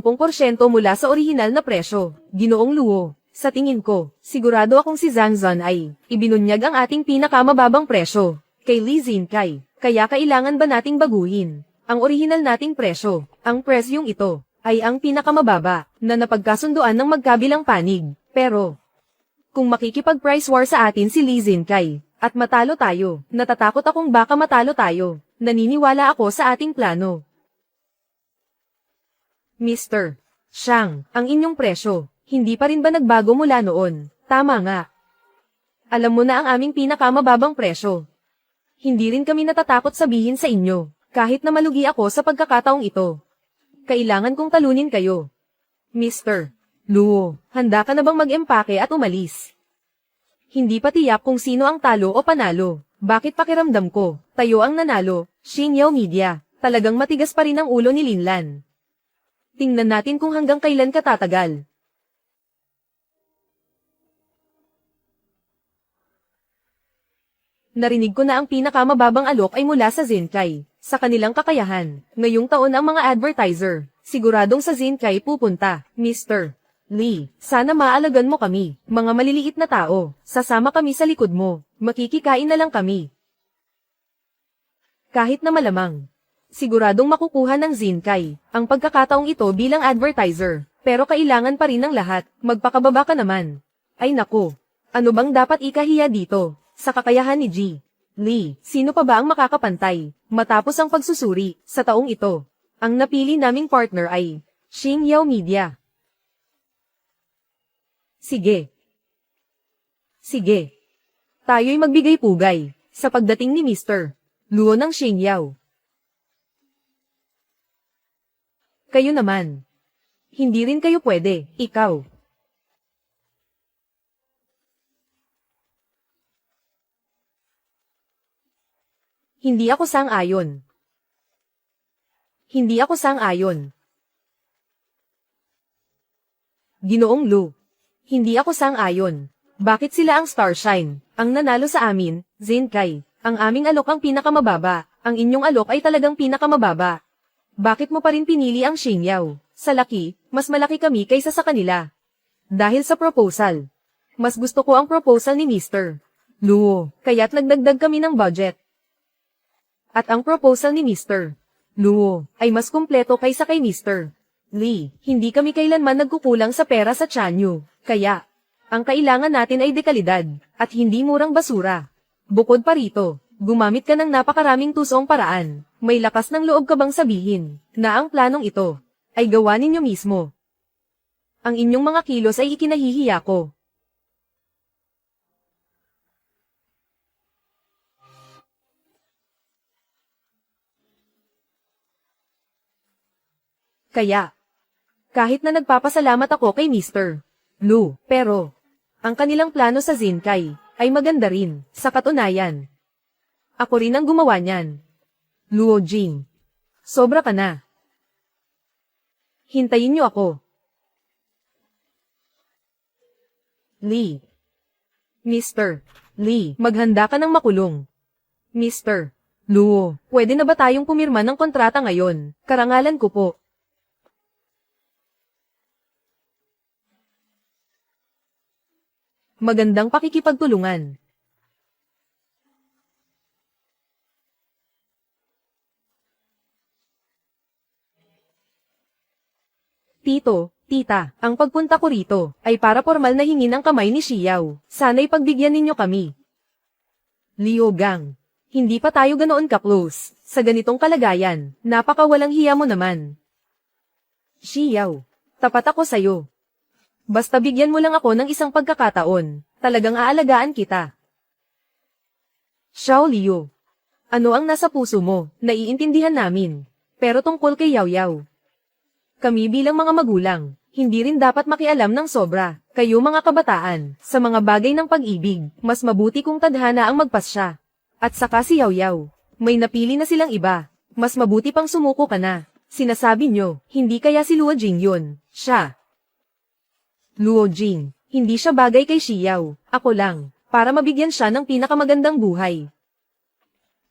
mula sa orihinal na presyo. Ginoong Luo, sa tingin ko, sigurado akong si Zhang Zon ay ibinunyag ang ating pinakamababang presyo. Kay Lee Zincai. Kaya kailangan ba nating baguhin ang orihinal nating presyo? Ang presyong ito ay ang pinakamababa na napagkasunduan ng magkabilang panig. Pero, kung makikipag-price war sa atin si Lee Zincai, at matalo tayo, natatakot akong baka matalo tayo. Naniniwala ako sa ating plano. Mr. Shang, ang inyong presyo, hindi pa rin ba nagbago mula noon? Tama nga. Alam mo na ang aming pinakamababang presyo. Hindi rin kami natatakot sabihin sa inyo, kahit na malugi ako sa pagkakataong ito. Kailangan kong talunin kayo. Mr. Luo, handa ka na bang mag-empake at umalis? Hindi pa tiyak kung sino ang talo o panalo. Bakit pakiramdam ko, tayo ang nanalo? Xingyao Media, talagang matigas pa rin ang ulo ni Linlan. Tingnan natin kung hanggang kailan ka tatagal. Narinig ko na ang pinakamababang alok ay mula sa Zincai. Sa kanilang kakayahan, ngayong taon ang mga advertiser, siguradong sa Zincai pupunta. Mr. Lee, sana maalagan mo kami, mga maliliit na tao, sasama kami sa likod mo, makikikain na lang kami. Kahit na malamang, siguradong makukuha ng Zincai ang pagkakataong ito bilang advertiser, pero kailangan pa rin ng lahat, magpakababa ka naman. Ay naku, ano bang dapat ikahiya dito? Sa kakayahan ni G. Lee, sino pa ba ang makakapantay? Matapos ang pagsusuri, sa taong ito, ang napili naming partner ay Xingyao Media. Sige. Sige. Tayo'y magbigay pugay sa pagdating ni Mr. Luo ng Xingyao. Kayo naman. Hindi rin kayo pwede, ikaw. Hindi ako sang-ayon. Hindi ako sang-ayon. Ginoong Lu. Hindi ako sang-ayon. Bakit sila ang Starshine? Ang nanalo sa amin, Zincai. Ang aming alok ang pinakamababa. Ang inyong alok ay talagang pinakamababa. Bakit mo pa rin pinili ang Xingyao? Sa laki, mas malaki kami kaysa sa kanila. Dahil sa proposal. Mas gusto ko ang proposal ni Mr. Luo, kaya't nagdagdag kami ng budget. At ang proposal ni Mr. Luo ay mas kumpleto kaysa kay Mr. Lee. Hindi kami kailanman nagkukulang sa pera sa Chanyu. Kaya, ang kailangan natin ay dekalidad, at hindi murang basura. Bukod pa rito, gumamit ka ng napakaraming tusong paraan. May lakas ng loob ka bang sabihin, na ang planong ito, ay gawa ninyo mismo? Ang inyong mga kilos ay ikinahihiya ko. Kaya, kahit na nagpapasalamat ako kay Mr. Lu, pero, ang kanilang plano sa Zincai, ay maganda rin, sa katunayan. Ako rin ang gumawa niyan. Luo Jing. Sobra ka na. Hintayin niyo ako. Lee. Mr. Lee, maghanda ka ng makulong. Mr. Luo, pwede na ba tayong pumirma ng kontrata ngayon? Karangalan ko po. Magandang pakikipagtulungan. Tito, tita, ang pagpunta ko rito, ay para formal na hingin ang kamay ni Xiao. Sana'y pagbigyan ninyo kami. Liu Gang. Hindi pa tayo ganoon ka-close. Sa ganitong kalagayan, napakawalang hiya mo naman. Xiao, tapat ako sa'yo. Basta bigyan mo lang ako ng isang pagkakataon, talagang aalagaan kita. Xiao Liu. Ano ang nasa puso mo? Naiintindihan namin. Pero tungkol kay Yao Yao. Kami bilang mga magulang, hindi rin dapat makialam ng sobra. Kayo mga kabataan, sa mga bagay ng pag-ibig, mas mabuti kung tadhana ang magpasya. At saka si Yao Yao, may napili na silang iba. Mas mabuti pang sumuko ka na. Sinasabi nyo, hindi kaya si Luo Jing yun, siya. Luo Jing, hindi siya bagay kay Xiao, ako lang, para mabigyan siya ng pinakamagandang buhay.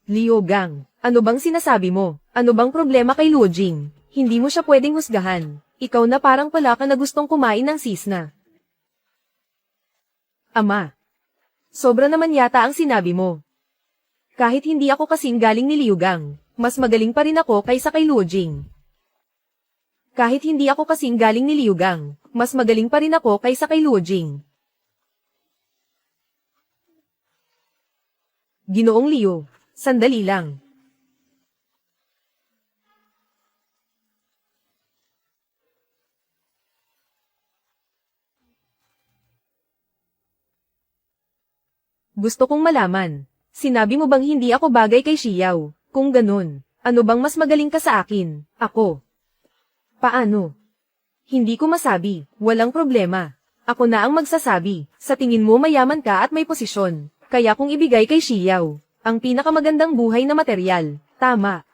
Liu Gang, ano bang sinasabi mo? Ano bang problema kay Luo Jing? Hindi mo siya pwedeng husgahan. Ikaw na parang pala ka na gustong kumain ng sisna. Ama, sobra naman yata ang sinabi mo. Kahit hindi ako kasing galing ni Liu Gang, mas magaling pa rin ako kaysa kay Luo Jing. Kahit hindi ako kasing galing ni Liu Gang, mas magaling pa rin ako kaysa kay Luo Jing. Ginoong Liu, sandali lang. Gusto kong malaman. Sinabi mo bang hindi ako bagay kay Xiao? Kung ganun, ano bang mas magaling ka sa akin? Ako. Paano? Hindi ko masabi, walang problema. Ako na ang magsasabi. Sa tingin mo mayaman ka at may posisyon. Kaya kung ibigay kay Xiao, ang pinakamagandang buhay na material. Tama.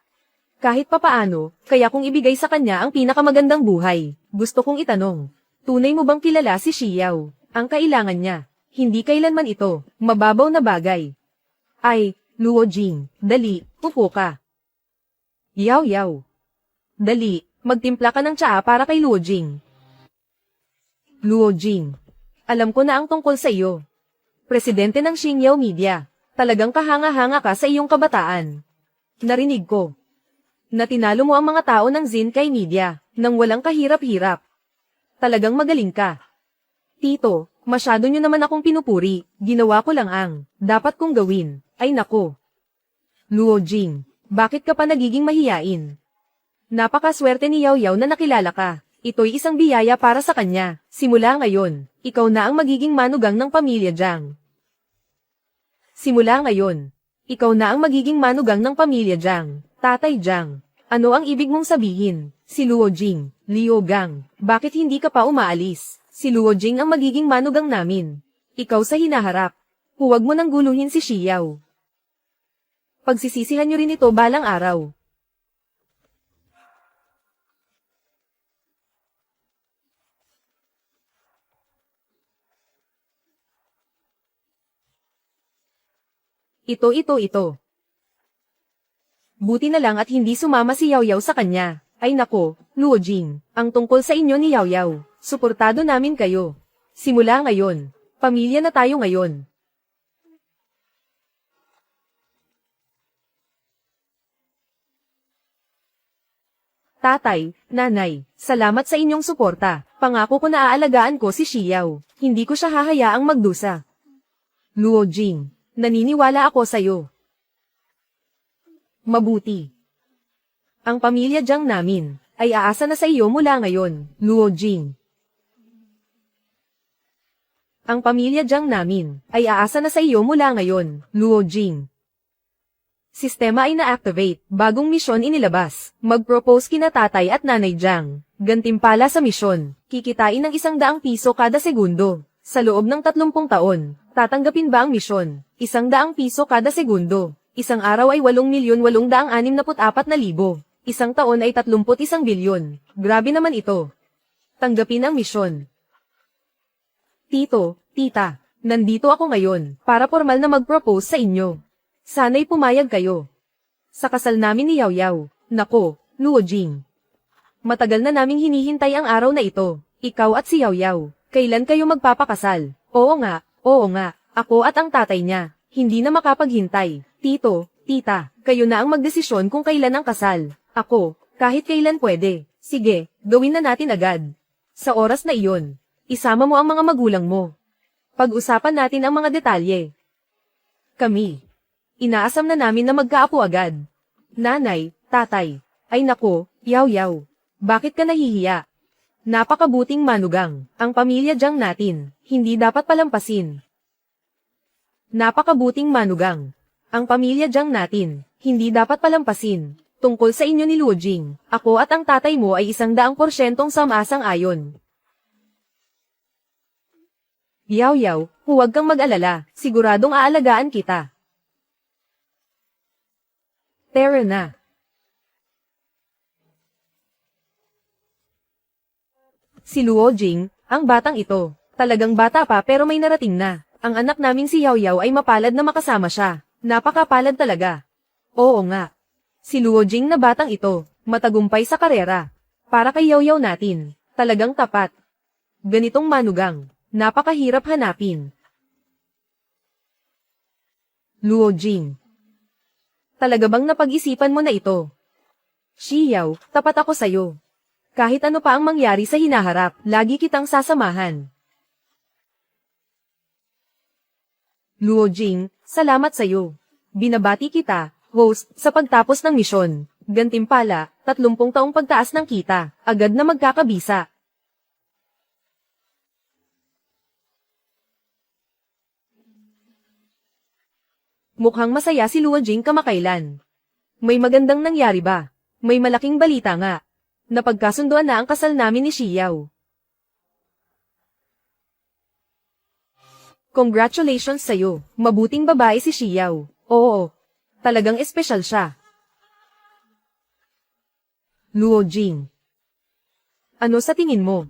Kahit papaano, kaya kung ibigay sa kanya ang pinakamagandang buhay. Gusto kong itanong. Tunay mo bang kilala si Xiao? Ang kailangan niya. Hindi kailanman ito, mababaw na bagay. Ay, Luo Jing, dali, upo ka. Yaw yaw. Dali, magtimpla ka ng tsaa para kay Luo Jing. Luo Jing, alam ko na ang tungkol sa iyo. Presidente ng Xingyao Media, talagang kahanga-hanga ka sa iyong kabataan. Narinig ko. Na tinalo mo ang mga tao ng Zinkai Media, nang walang kahirap-hirap. Talagang magaling ka. Tito, masyado nyo naman akong pinupuri, ginawa ko lang ang dapat kong gawin. Ay nako. Luo Jing, bakit ka pa nagiging mahiyain? Napakaswerte ni Yao Yao na nakilala ka. Ito'y isang biyaya para sa kanya. Simula ngayon, ikaw na ang magiging manugang ng pamilya Jiang. Simula ngayon, ikaw na ang magiging manugang ng pamilya Jiang. Tatay Jiang, ano ang ibig mong sabihin? Si Luo Jing, Liu Gang, bakit hindi ka pa umaalis? Si Luo Jing ang magiging manugang namin. Ikaw sa hinaharap. Huwag mo nang guluhin si Xiao. Pagsisisihan nyo rin ito balang araw. Ito. Buti na lang at hindi sumama si Yao Yao sa kanya. Ay nako, Luo Jing, ang tungkol sa inyo ni Yao Yao. Suportado namin kayo. Simula ngayon, pamilya na tayo ngayon. Tatay, nanay, salamat sa inyong suporta. Pangako ko na aalagaan ko si Xiao. Hindi ko siya hahayaang magdusa. Luo Jing, naniniwala ako sa'yo. Mabuti. Ang pamilya Jiang namin ay aasa na sa iyo mula ngayon, Luo Jing. Ang pamilya Jiang namin ay aasa na sa iyo mula ngayon, Luo Jing. Sistema ay na-activate, bagong misyon inilabas. Mag-propose kina tatay at nanay Jiang. Gantimpala sa misyon, kikitain ng 100 piso kada segundo. Sa loob ng 30 taon, tatanggapin ba ang misyon? 100 piso kada segundo. Isang araw ay 8,864,000. Isang taon ay 31 bilyon. Grabe naman ito. Tanggapin ang misyon. Tito, tita, nandito ako ngayon para formal na mag-propose sa inyo. Sana'y pumayag kayo. Sa kasal namin ni Yao Yao, nako, Luo Jing. Matagal na naming hinihintay ang araw na ito. Ikaw at si Yao Yao, kailan kayo magpapakasal? Oo nga, ako at ang tatay niya, hindi na makapaghintay. Tito, tita, kayo na ang magdesisyon kung kailan ang kasal. Ako, kahit kailan pwede. Sige, gawin na natin agad. Sa oras na iyon, isama mo ang mga magulang mo. Pag-usapan natin ang mga detalye. Kami. Inaasam na namin na magkaapo agad. Nanay, tatay, ay nako, Yao Yao. Bakit ka nahihiya? Napakabuting manugang, ang pamilya Jiang natin, hindi dapat palampasin. Napakabuting manugang, ang pamilya Jiang natin, hindi dapat palampasin. Tungkol sa inyo ni Luo Jing, ako at ang tatay mo ay 100% sama-sang-ayon. Yao Yao, huwag kang mag-alala, siguradong aalagaan kita. Tara na. Si Luo Jing, ang batang ito, talagang bata pa pero may narating na. Ang anak naming si Yao Yao ay mapalad na makasama siya. Napakapalad talaga. Oo nga. Si Luo Jing na batang ito, matagumpay sa karera. Para kay Yao Yao natin, talagang tapat. Ganitong manugang, napakahirap hanapin. Luo Jing. Talaga bang napag-isipan mo na ito? Xiao, tapat ako sa'yo. Kahit ano pa ang mangyari sa hinaharap, lagi kitang sasamahan. Luo Jing, salamat sa'yo. Binabati kita, host, sa pagtapos ng misyon. Gantimpala, 30 taong pagtaas ng kita, agad na magkakabisa. Mukhang masaya si Luo Jing kamakailan. May magandang nangyari ba? May malaking balita nga. Napagkasunduan na ang kasal namin ni Xiao. Congratulations sa'yo, mabuting babae si Xiao. Oo, talagang espesyal siya. Luo Jing. Ano sa tingin mo?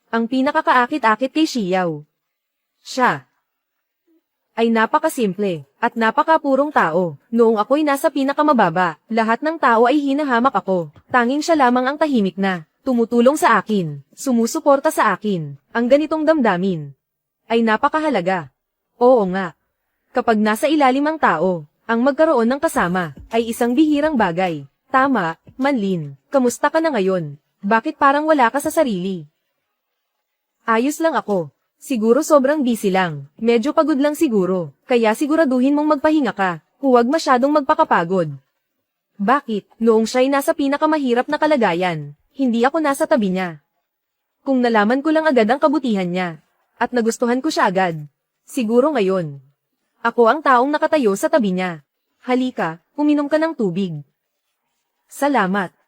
Ang pinakakaakit-akit kay Xiao. Siya ay napakasimple, at napakapurong tao. Noong ako'y nasa pinakamababa, lahat ng tao ay hinahamak ako. Tanging siya lamang ang tahimik na, tumutulong sa akin, sumusuporta sa akin. Ang ganitong damdamin ay napakahalaga. Oo nga. Kapag nasa ilalim ang tao, ang magkaroon ng kasama ay isang bihirang bagay. Tama, Manlin. Kamusta ka na ngayon? Bakit parang wala ka sa sarili? Ayos lang ako. Siguro sobrang busy lang. Medyo pagod lang siguro. Kaya siguraduhin mong magpahinga ka. Huwag masyadong magpakapagod. Bakit? Noong siya'y nasa pinakamahirap na kalagayan, hindi ako nasa tabi niya. Kung nalaman ko lang agad ang kabutihan niya, at nagustuhan ko siya agad, siguro ngayon, ako ang taong nakatayo sa tabi niya. Halika, uminom ka ng tubig. Salamat.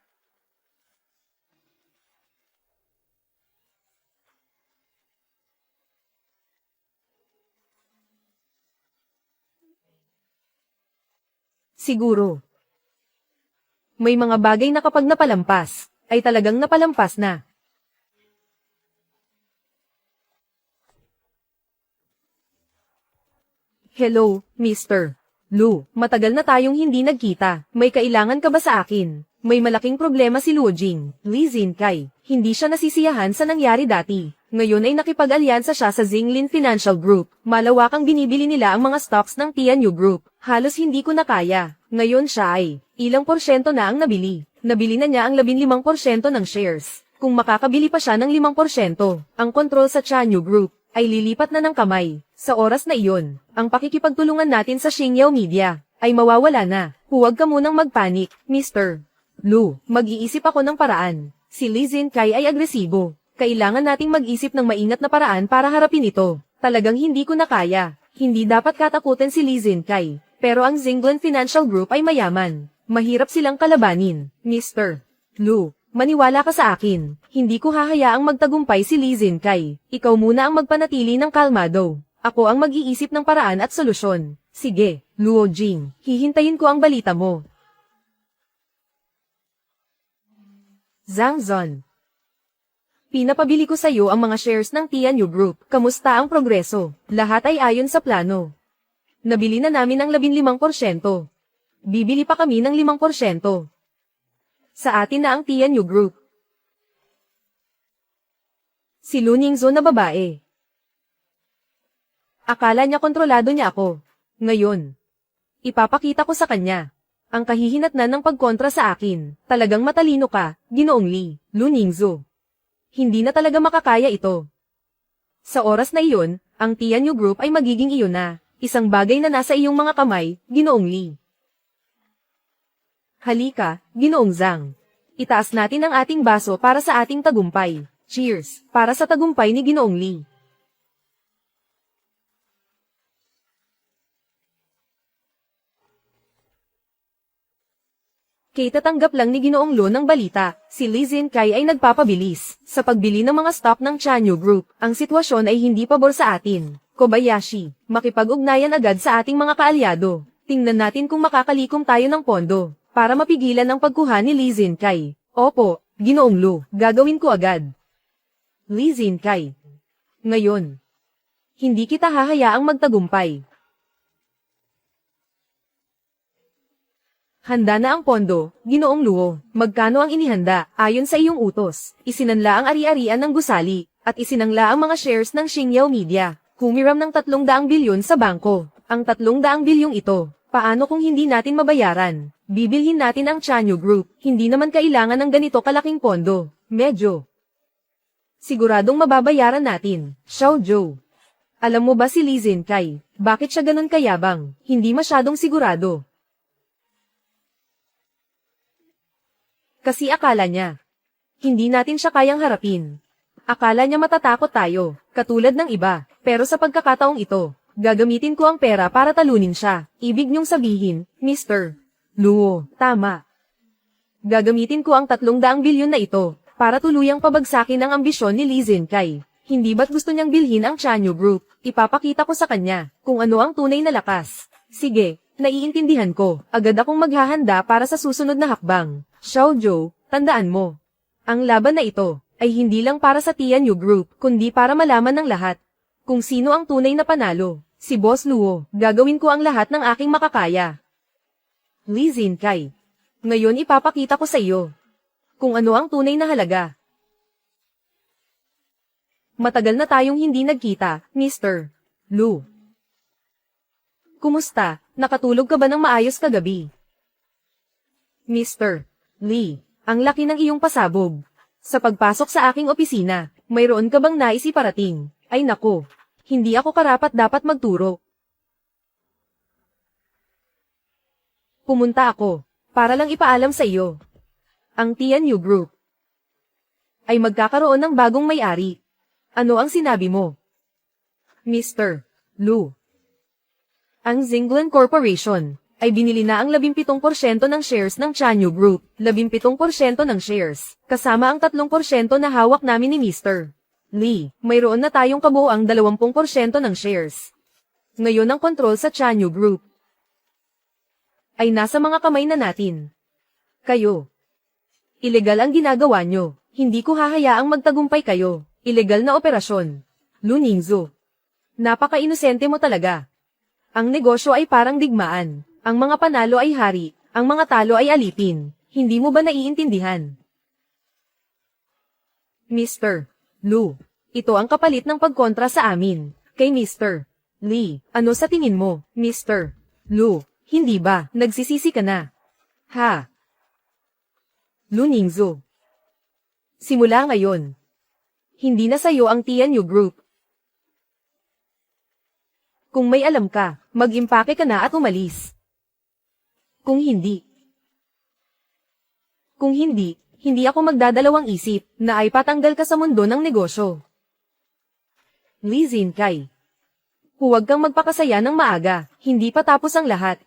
Siguro. May mga bagay na kapag napalampas, ay talagang napalampas na. Hello, Mr. Lu. Matagal na tayong hindi nagkita. May kailangan ka ba sa akin? May malaking problema si Luo Jing, Li Zincai. Hindi siya nasisiyahan sa nangyari dati. Ngayon ay nakipag-alyansa siya sa Zinglin Financial Group. Malawakang binibili nila ang mga stocks ng Tianyu Group. Halos hindi ko na kaya. Ngayon siya ay, ilang porsyento na ang nabili. Nabili na niya ang 15% ng shares. Kung makakabili pa siya ng 5%, ang kontrol sa Tianyu Group ay lilipat na ng kamay. Sa oras na iyon, ang pakikipagtulungan natin sa Xingyao Media ay mawawala na. Huwag ka munang magpanik, Mr. Lu. Mag-iisip ako ng paraan. Si Li Zincai ay agresibo. Kailangan nating mag-isip ng maingat na paraan para harapin ito. Talagang hindi ko na kaya. Hindi dapat katakutin si Li Zincai. Pero ang Zinglin Financial Group ay mayaman. Mahirap silang kalabanin. Mr. Lu, maniwala ka sa akin. Hindi ko hahayaang magtagumpay si Li Zincai. Ikaw muna ang magpanatili ng kalmado. Ako ang mag-iisip ng paraan at solusyon. Sige, Luo Jing. Hihintayin ko ang balita mo. Zhang Zon. Pinapabili ko sa iyo ang mga shares ng Tianyu Group. Kamusta ang progreso? Lahat ay ayon sa plano. Nabili na namin ang 15%. Bibili pa kami ng 5%. Sa atin na ang Tianyu Group. Si Lu Ningzho na babae. Akala niya kontrolado niya ako. Ngayon, ipapakita ko sa kanya ang kahihinatnan ng pagkontra sa akin. Talagang matalino ka, Ginoong Li, Lu Ningzho. Hindi na talaga makakaya ito. Sa oras na iyon, ang Tianyu Group ay magiging iyon na, isang bagay na nasa iyong mga kamay, Ginoong Li. Halika, Ginoong Zhang. Itaas natin ang ating baso para sa ating tagumpay. Cheers, para sa tagumpay ni Ginoong Li. Tatanggap lang ni Ginoong Lu ng balita, si Li Zincai ay nagpapabilis sa pagbili ng mga stock ng Tianyu Group. Ang sitwasyon ay hindi pabor sa atin. Kobayashi, makipag-ugnayan agad sa ating mga kaalyado. Tingnan natin kung makakalikom tayo ng pondo para mapigilan ang pagkuha ni Li Zincai. Opo, Ginoong Lu, gagawin ko agad. Li Zincai. Ngayon, hindi kita hahayaang magtagumpay. Handa na ang pondo, Ginoong Luo. Magkano ang inihanda? Ayon sa iyong utos, isinanla ang ari-arian ng gusali, at isinangla ang mga shares ng Xingyao Media. Humiram ng 300 bilyon sa bangko. Ang 300 bilyong ito, Paano kung hindi natin mabayaran? Bibilhin natin ang Chanyu Group. Hindi naman kailangan ng ganito kalaking pondo. Medyo. Siguradong mababayaran natin. Xiao Zhou. Alam mo ba si Li Zincai? Bakit siya ganun kayabang? Hindi masyadong sigurado. Kasi akala niya. Hindi natin siya kayang harapin. Akala niya matatakot tayo, katulad ng iba. Pero sa pagkakataong ito, gagamitin ko ang pera para talunin siya. Ibig niyong sabihin, Mr. Luo, tama. Gagamitin ko ang 300 bilyon na ito, para tuluyang pabagsakin ang ambisyon ni Li Zincai. Hindi ba't gusto niyang bilhin ang Chanyu Group? Ipapakita ko sa kanya, kung ano ang tunay na lakas. Sige, naiintindihan ko. Agad akong maghahanda para sa susunod na hakbang. Xiao Zhou, tandaan mo. Ang laban na ito, ay hindi lang para sa Tianyu Group, kundi para malaman ng lahat kung sino ang tunay na panalo. Si Boss Luo, gagawin ko ang lahat ng aking makakaya. Li Zincai. Ngayon ipapakita ko sa iyo kung ano ang tunay na halaga. Matagal na tayong hindi nagkita, Mr. Lu. Kumusta? Nakatulog ka ba ng maayos kagabi? Mr. Li, ang laki ng iyong pasabog. Sa pagpasok sa aking opisina, mayroon ka bang nais iparating? Ay nako, hindi ako karapat-dapat magturo. Pumunta ako, para lang ipaalam sa iyo. Ang Tianyu Group ay magkakaroon ng bagong may-ari. Ano ang sinabi mo? Mr. Lu. Ang Zinglan Corporation ay binili na ang 17% ng shares ng Chanyu Group, 17% ng shares, kasama ang 3% na hawak namin ni Mr. Li. Mayroon na tayong kabuoang 20% ng shares. Ngayon ang kontrol sa Chanyu Group ay nasa mga kamay na natin. Kayo. Ilegal ang ginagawa nyo. Hindi ko hahayaang magtagumpay kayo. Ilegal na operasyon. Lu Ningzu. Napaka-inosente mo talaga. Ang negosyo ay parang digmaan. Ang mga panalo ay hari, ang mga talo ay alipin. Hindi mo ba naiintindihan? Mr. Lu, ito ang kapalit ng pagkontra sa amin. Kay Mr. Li, ano sa tingin mo, Mr. Lu? Hindi ba, nagsisisi ka na? Ha? Lu Ningzu. Simula ngayon. Hindi na sayo ang Tianyu Group. Kung may alam ka, mag-impake ka na at umalis. Kung hindi, hindi ako magdadalawang isip na ay patanggal ka sa mundo ng negosyo. Li Zincai. Huwag kang magpakasaya ng maaga, hindi pa tapos ang lahat.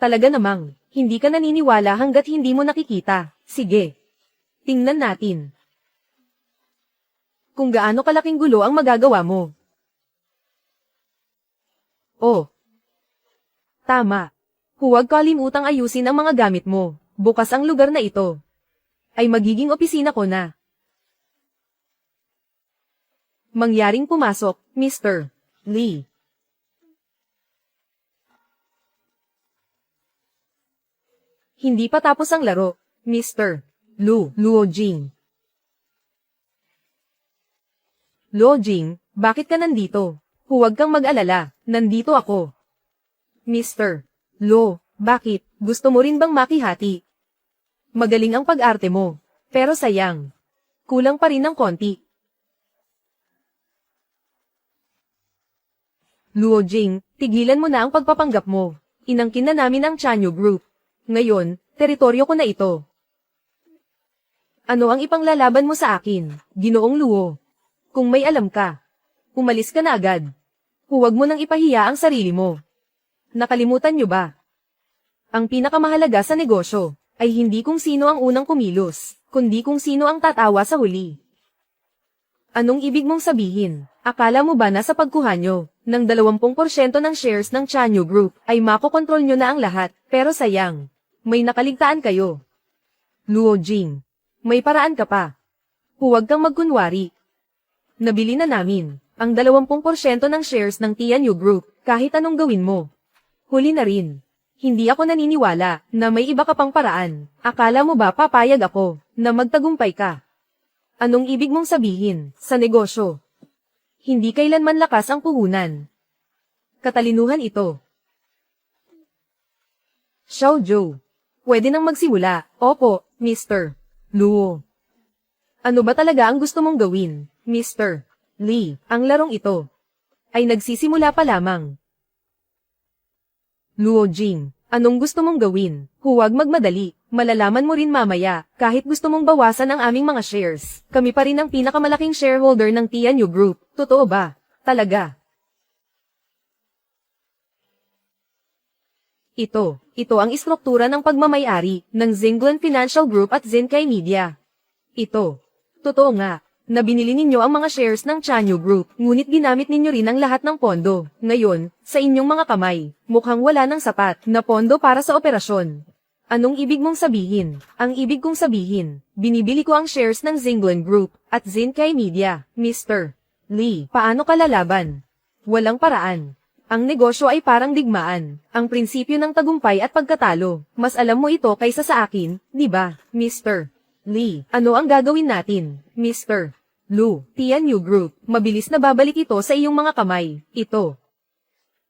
Talaga namang, hindi ka naniniwala hanggat hindi mo nakikita. Sige. Tingnan natin kung gaano kalaking gulo ang magagawa mo. Oh. Tama. Huwag kalimutang ayusin ang mga gamit mo. Bukas ang lugar na ito. Ay magiging opisina ko na. Mangyaring pumasok, Mr. Li. Hindi pa tapos ang laro, Mr. Luo Jing. Luo Jing, bakit ka nandito? Huwag kang mag-alala, nandito ako. Mr. Luo, bakit? Gusto mo rin bang makihati? Magaling ang pag-arte mo, pero sayang. Kulang pa rin ng konti. Luo Jing, tigilan mo na ang pagpapanggap mo. Inangkin na namin ang Chanyu Group. Ngayon, teritoryo ko na ito. Ano ang ipanglalaban mo sa akin, Ginoong Luo? Kung may alam ka, umalis ka na agad. Huwag mo nang ipahiya ang sarili mo. Nakalimutan niyo ba? Ang pinakamahalaga sa negosyo ay hindi kung sino ang unang kumilos, kundi kung sino ang tatawa sa huli. Anong ibig mong sabihin? Akala mo ba na sa pagkuha nyo ng 20% ng shares ng Chanyu Group ay makokontrol nyo na ang lahat? Pero sayang, may nakaligtaan kayo. Luo Jing, may paraan ka pa. Huwag kang magkunwari. Nabili na namin ang 20% ng shares ng Tianyu Group kahit anong gawin mo. Huli na rin. Hindi ako naniniwala na may iba ka pang paraan. Akala mo ba papayag ako na magtagumpay ka? Anong ibig mong sabihin sa negosyo? Hindi kailanman lakas ang puhunan. Katalinuhan ito. Xiao Zhou. Pwede nang magsimula. Opo, Mr. Luo. Ano ba talaga ang gusto mong gawin, Mr. Li? Ang larong ito ay nagsisimula pa lamang. Luo Jing, anong gusto mong gawin? Huwag magmadali. Malalaman mo rin mamaya, kahit gusto mong bawasan ang aming mga shares. Kami pa rin ang pinakamalaking shareholder ng Tianyu Group. Totoo ba? Talaga? Ito ang istruktura ng pagmamayari ng Zingguan Financial Group at Zinkai Media. Totoo nga, na binili ninyo ang mga shares ng Tianyu Group, ngunit ginamit ninyo rin ang lahat ng pondo. Ngayon, sa inyong mga kamay, mukhang wala ng sapat na pondo para sa operasyon. Anong ibig mong sabihin? Ang ibig kong sabihin, binibili ko ang shares ng Zingguan Group at Zinkai Media, Mr. Li. Paano ka lalaban? Walang paraan. Ang negosyo ay parang digmaan, ang prinsipyo ng tagumpay at pagkatalo. Mas alam mo ito kaysa sa akin, di ba, Mr. Li? Ano ang gagawin natin, Mr. Lu? Tianyu Group, mabilis na babalik ito sa iyong mga kamay. Ito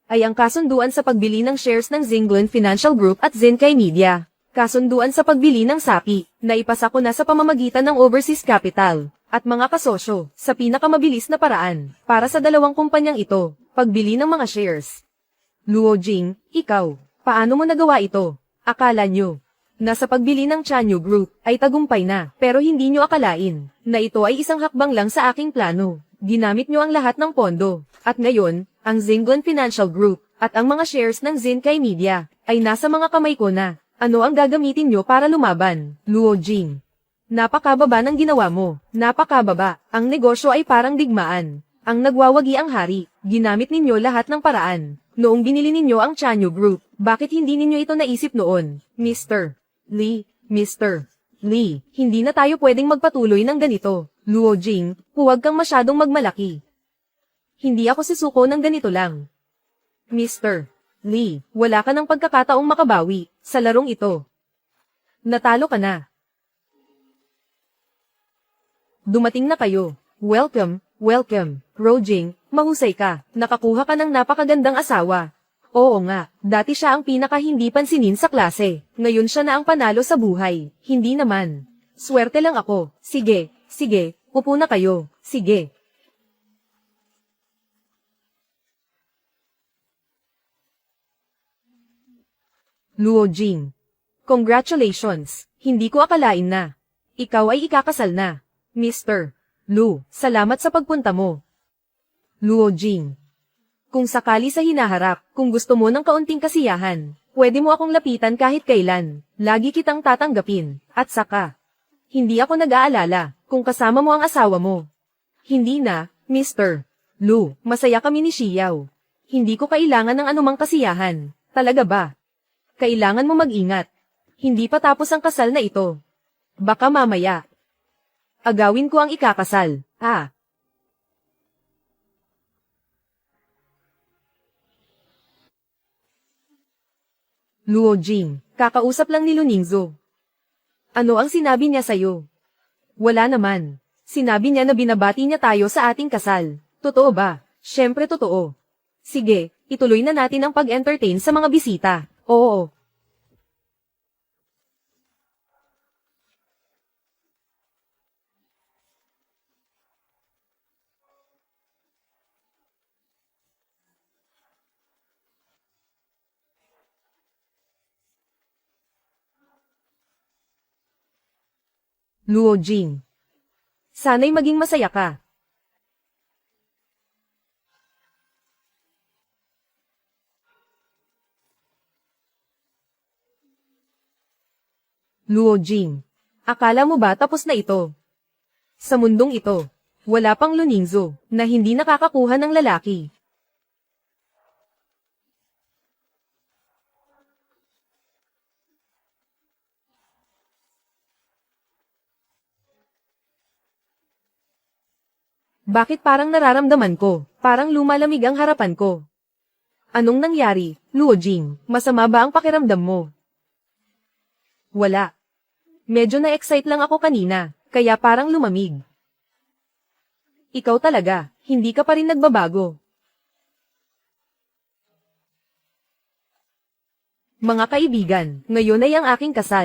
ay ang kasunduan sa pagbili ng shares ng Zingguan Financial Group at Zinkai Media. Kasunduan sa pagbili ng sapi, na ipasa ko na sa pamamagitan ng overseas capital, at mga kasosyo, sa pinakamabilis na paraan, para sa dalawang kumpanyang ito. Pagbili ng mga shares. Luo Jing, ikaw, paano mo nagawa ito? Akala nyo, na sa pagbili ng Tianyu Group, ay tagumpay na, pero hindi nyo akalain, na ito ay isang hakbang lang sa aking plano. Ginamit nyo ang lahat ng pondo, at ngayon, ang Zingguan Financial Group, at ang mga shares ng Zinkai Media, ay nasa mga kamay ko na. Ano ang gagamitin nyo para lumaban, Luo Jing? Napakababa ng ginawa mo, napakababa, ang negosyo ay parang digmaan. Ang nagwawagi ang hari, ginamit ninyo lahat ng paraan. Noong binili ninyo ang Tianyu Group, bakit hindi ninyo ito naisip noon, Mr. Li? Mr. Li, hindi na tayo pwedeng magpatuloy ng ganito. Luo Jing, huwag kang masyadong magmalaki. Hindi ako sisuko ng ganito lang. Mr. Li, wala ka ng pagkakataong makabawi sa larong ito. Natalo ka na. Dumating na kayo. Welcome. Welcome, Rojing, mahusay ka, nakakuha ka ng napakagandang asawa. Oo nga, dati siya ang pinaka hindi pansinin sa klase, ngayon siya na ang panalo sa buhay, hindi naman. Swerte lang ako, sige, upo na kayo, sige. Luo Jing, congratulations, hindi ko akalain na. Ikaw ay ikakasal na, Mr. Lu, salamat sa pagpunta mo. Luo Jing. Kung sakali sa hinaharap, kung gusto mo ng kaunting kasiyahan, pwede mo akong lapitan kahit kailan, lagi kitang tatanggapin, at saka. Hindi ako nag-aalala, kung kasama mo ang asawa mo. Hindi na, Mr. Lu, masaya kami ni Xiao. Hindi ko kailangan ng anumang kasiyahan, talaga ba? Kailangan mo mag-ingat. Hindi pa tapos ang kasal na ito. Baka mamaya. Agawin ko ang ikakasal, Luo Jing, kakausap lang ni Luningzo. Ano ang sinabi niya sa'yo? Wala naman. Sinabi niya na binabati niya tayo sa ating kasal. Totoo ba? Siyempre totoo. Sige, ituloy na natin ang pag-entertain sa mga bisita. Oo. Luo Jing. Sana'y maging masaya ka. Luo Jing. Akala mo ba tapos na ito? Sa mundong ito, wala pang Luningzo na hindi nakakakuha ng lalaki. Bakit parang nararamdaman ko, parang lumalamig ang harapan ko? Anong nangyari, Luo Jing? Masama ba ang pakiramdam mo? Wala. Medyo na-excite lang ako kanina, kaya parang lumamig. Ikaw talaga, hindi ka pa rin nagbabago. Mga kaibigan, ngayon ay ang aking kasal.